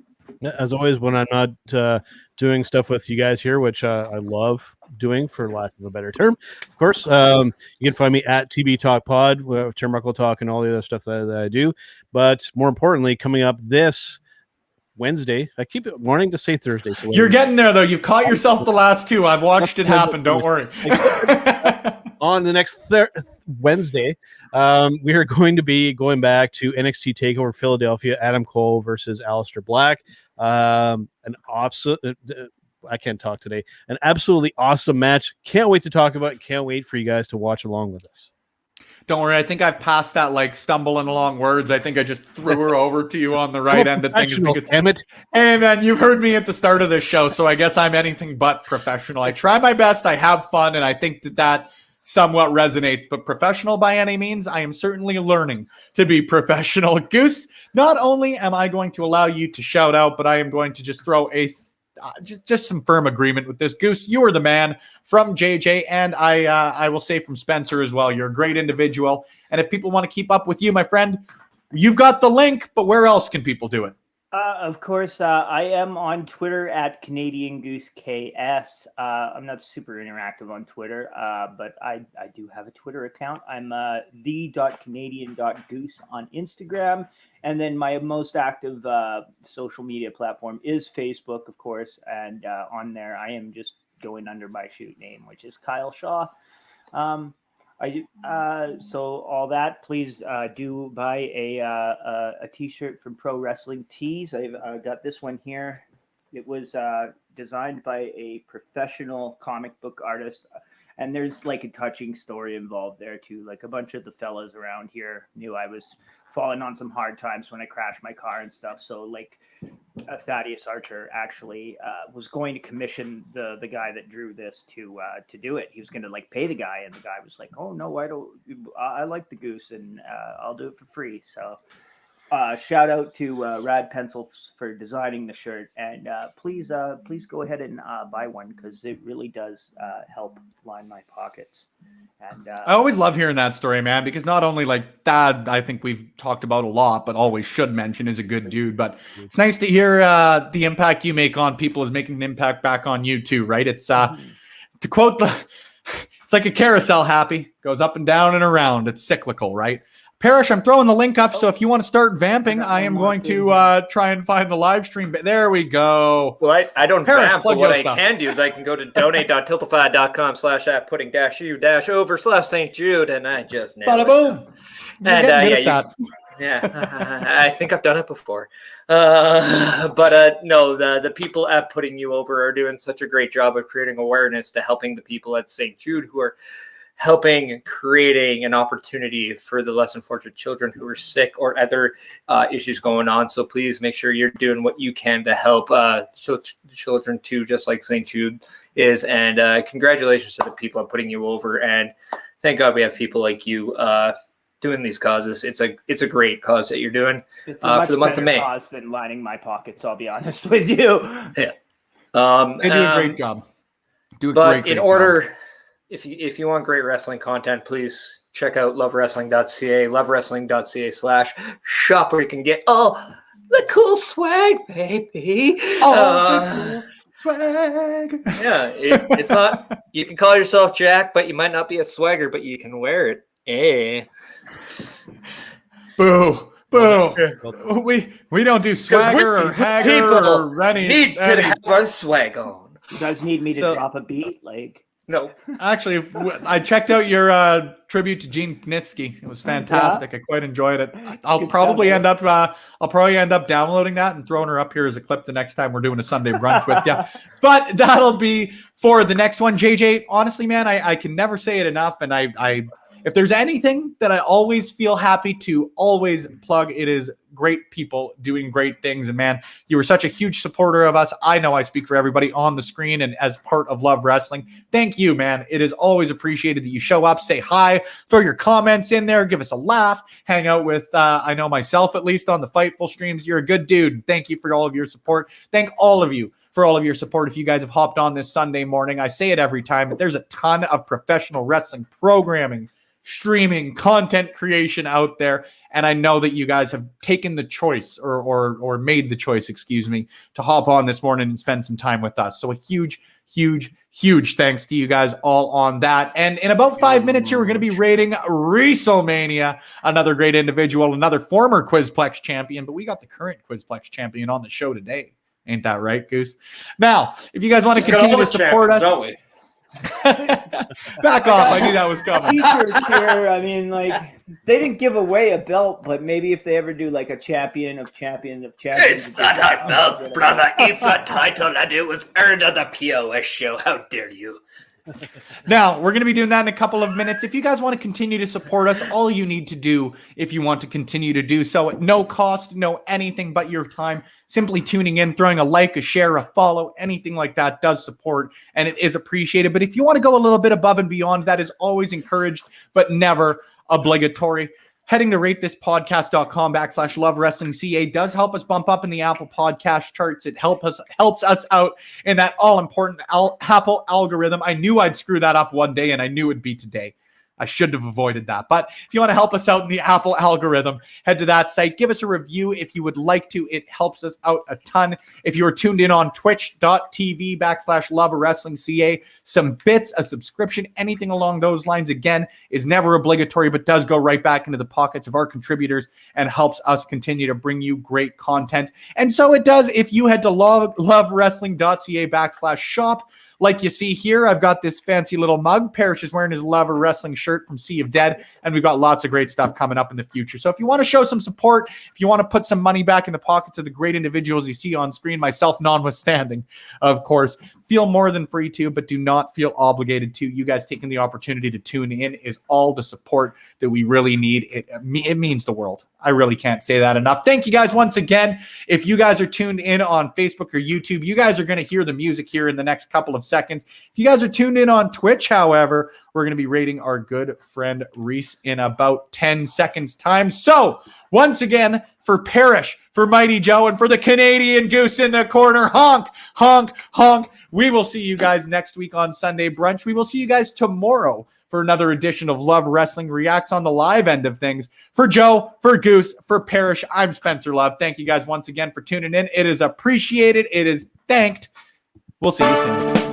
As always, when I'm not doing stuff with you guys here, which I love doing for lack of a better term, of course, you can find me at TB Talk Pod, Turnbuckle Talk, and all the other stuff that I do. But more importantly, coming up this Wednesday, I keep wanting to say Thursday. You're getting there, though. You've caught yourself the last two. I've watched it happen. Don't worry. On the next Wednesday, we are going to be going back to NXT TakeOver Philadelphia, Adam Cole versus Aleister Black. I can't talk today. An absolutely awesome match. Can't wait to talk about it. Can't wait for you guys to watch along with us. Don't worry. I think I've passed that like stumbling along words. I think I just threw her over to you on the right end of things. Damn it. Hey, man, you've heard me at the start of this show, so I guess I'm anything but professional. I try my best. I have fun, and I think that somewhat resonates, but professional by any means, I am certainly learning to be professional. Goose, not only am I going to allow you to shout out, but I am going to just throw a just some firm agreement with this. Goose, you are the man from JJ, and I will say from Spencer as well. You're a great individual, and if people want to keep up with you, my friend, you've got the link, but where else can people do it? Of course, I am on Twitter at Canadian Goose KS. I'm not super interactive on Twitter, but I do have a Twitter account. I'm the.canadian.goose on Instagram. And then my most active social media platform is Facebook, of course. And on there, I am just going under my shoot name, which is Kyle Shaw. So all that, please do buy a t-shirt from Pro Wrestling Tees. I've got this one here. It was designed by a professional comic book artist, and there's like a touching story involved there too. Like a bunch of the fellas around here knew I was falling on some hard times when I crashed my car and stuff. So like Thaddeus Archer actually was going to commission the guy that drew this to do it. He was going to like pay the guy, and the guy was like, "Oh no, I like the Goose, and I'll do it for free." So shout out to Rad Pencils for designing the shirt, and please go ahead and buy one because it really does help line my pockets. And I always love hearing that story, man, because not only like Thad, I think we've talked about a lot, but always should mention is a good dude. But it's nice to hear the impact you make on people is making an impact back on you too, right? It's to quote it's like a carousel, Happy, goes up and down and around. It's cyclical, right? Parrish, I'm throwing the link up, so if you want to start vamping, I am going to try and find the live stream. There we go. Well, I don't Parrish, vamp, but what I stuff. can do is I can go to donate.tiltify.com/@pudding-u-over/St. Jude, and I just nailed Bada boom. And I think I've done it before. But no, the people at Putting You Over are doing such a great job of creating awareness to helping the people at St. Jude who are helping creating an opportunity for the less unfortunate children who are sick or other issues going on. So please make sure you're doing what you can to help children too, just like St. Jude is. And congratulations to the people putting you over. And thank God we have people like you doing these causes. It's a great cause that you're doing for the month of May. Cause than lining my pockets, I'll be honest with you. Yeah. They do a great job. But in order, if you want great wrestling content, please check out lovewrestling.ca, lovewrestling.ca/shop, where you can get all the cool swag, baby. Swag. Yeah, it's not. You can call yourself Jack, but you might not be a swagger, but you can wear it. Eh. Boo. Boo. We don't do swagger or hagger or any. Need to have our swag on. You guys need me to drop a beat? Like, no. Actually, I checked out your tribute to Gene Knitsky. It was fantastic. I quite enjoyed it. I'll probably end up downloading that and throwing her up here as a clip the next time we're doing a Sunday brunch with you. But that'll be for the next one. JJ, honestly, man, I can never say it enough. And I if there's anything that I always feel happy to always plug, it is great people doing great things. And man, you were such a huge supporter of us. I know I speak for everybody on the screen and as part of Love Wrestling. Thank you, man. It is always appreciated that you show up, say hi, throw your comments in there, give us a laugh, hang out with, I know myself at least on the Fightful streams. You're a good dude. Thank you for all of your support. Thank all of you for all of your support. If you guys have hopped on this Sunday morning, I say it every time, but there's a ton of professional wrestling programming, streaming, content creation out there. And I know that you guys have taken the choice or made the choice, to hop on this morning and spend some time with us. So a huge thanks to you guys all on that. And in about 5 minutes here, we're going to be rating WrestleMania, another great individual, another former Quizplex champion, but we got the current Quizplex champion on the show today. Ain't that right, Goose? Now, if you guys want to continue to support us, don't we? Back off. I knew that was coming. T-shirts here. I mean, like, they didn't give away a belt, but maybe if they ever do like a champion of champions. It's not a belt, brother. It's a title, and it was earned on the POS show. How dare you? Now, we're going to be doing that in a couple of minutes. If you guys want to continue to support us, all you need to do, if you want to continue to do so at no cost, no anything but your time, simply tuning in, throwing a like, a share, a follow, anything like that does support, and it is appreciated. But if you want to go a little bit above and beyond, that is always encouraged, but never obligatory. Heading to ratethis.com/lovewrestlingca does help us bump up in the Apple podcast charts. It helps us out in that all-important Apple algorithm. I knew I'd screw that up one day, and I knew it'd be today. I should have avoided that. But if you want to help us out in the Apple algorithm, head to that site. Give us a review if you would like to. It helps us out a ton. If you are tuned in on twitch.tv/lovewrestlingca, some bits, a subscription, anything along those lines, again, is never obligatory, but does go right back into the pockets of our contributors and helps us continue to bring you great content. And so it does if you head to lovewrestling.ca/shop. Like you see here, I've got this fancy little mug. Parrish is wearing his Love of Wrestling shirt from Sea of Dead, and we've got lots of great stuff coming up in the future. So if you want to show some support, if you want to put some money back in the pockets of the great individuals you see on screen, myself notwithstanding, of course, feel more than free to, but do not feel obligated to. You guys taking the opportunity to tune in is all the support that we really need. It means the world. I really can't say that enough. Thank you guys once again. If you guys are tuned in on Facebook or YouTube, you guys are going to hear the music here in the next couple of seconds. If you guys are tuned in on Twitch, however, we're going to be rating our good friend Reese in about 10 seconds time. So once again, for Parrish, for Mighty Joe, and for the Canadian Goose in the corner, honk, honk, honk. We will see you guys next week on Sunday Brunch. We will see you guys tomorrow for another edition of Love Wrestling Reacts on the live end of things. For Joe, for Goose, for Parrish, I'm Spencer Love. Thank you guys once again for tuning in. It is appreciated. It is thanked. We'll see you soon.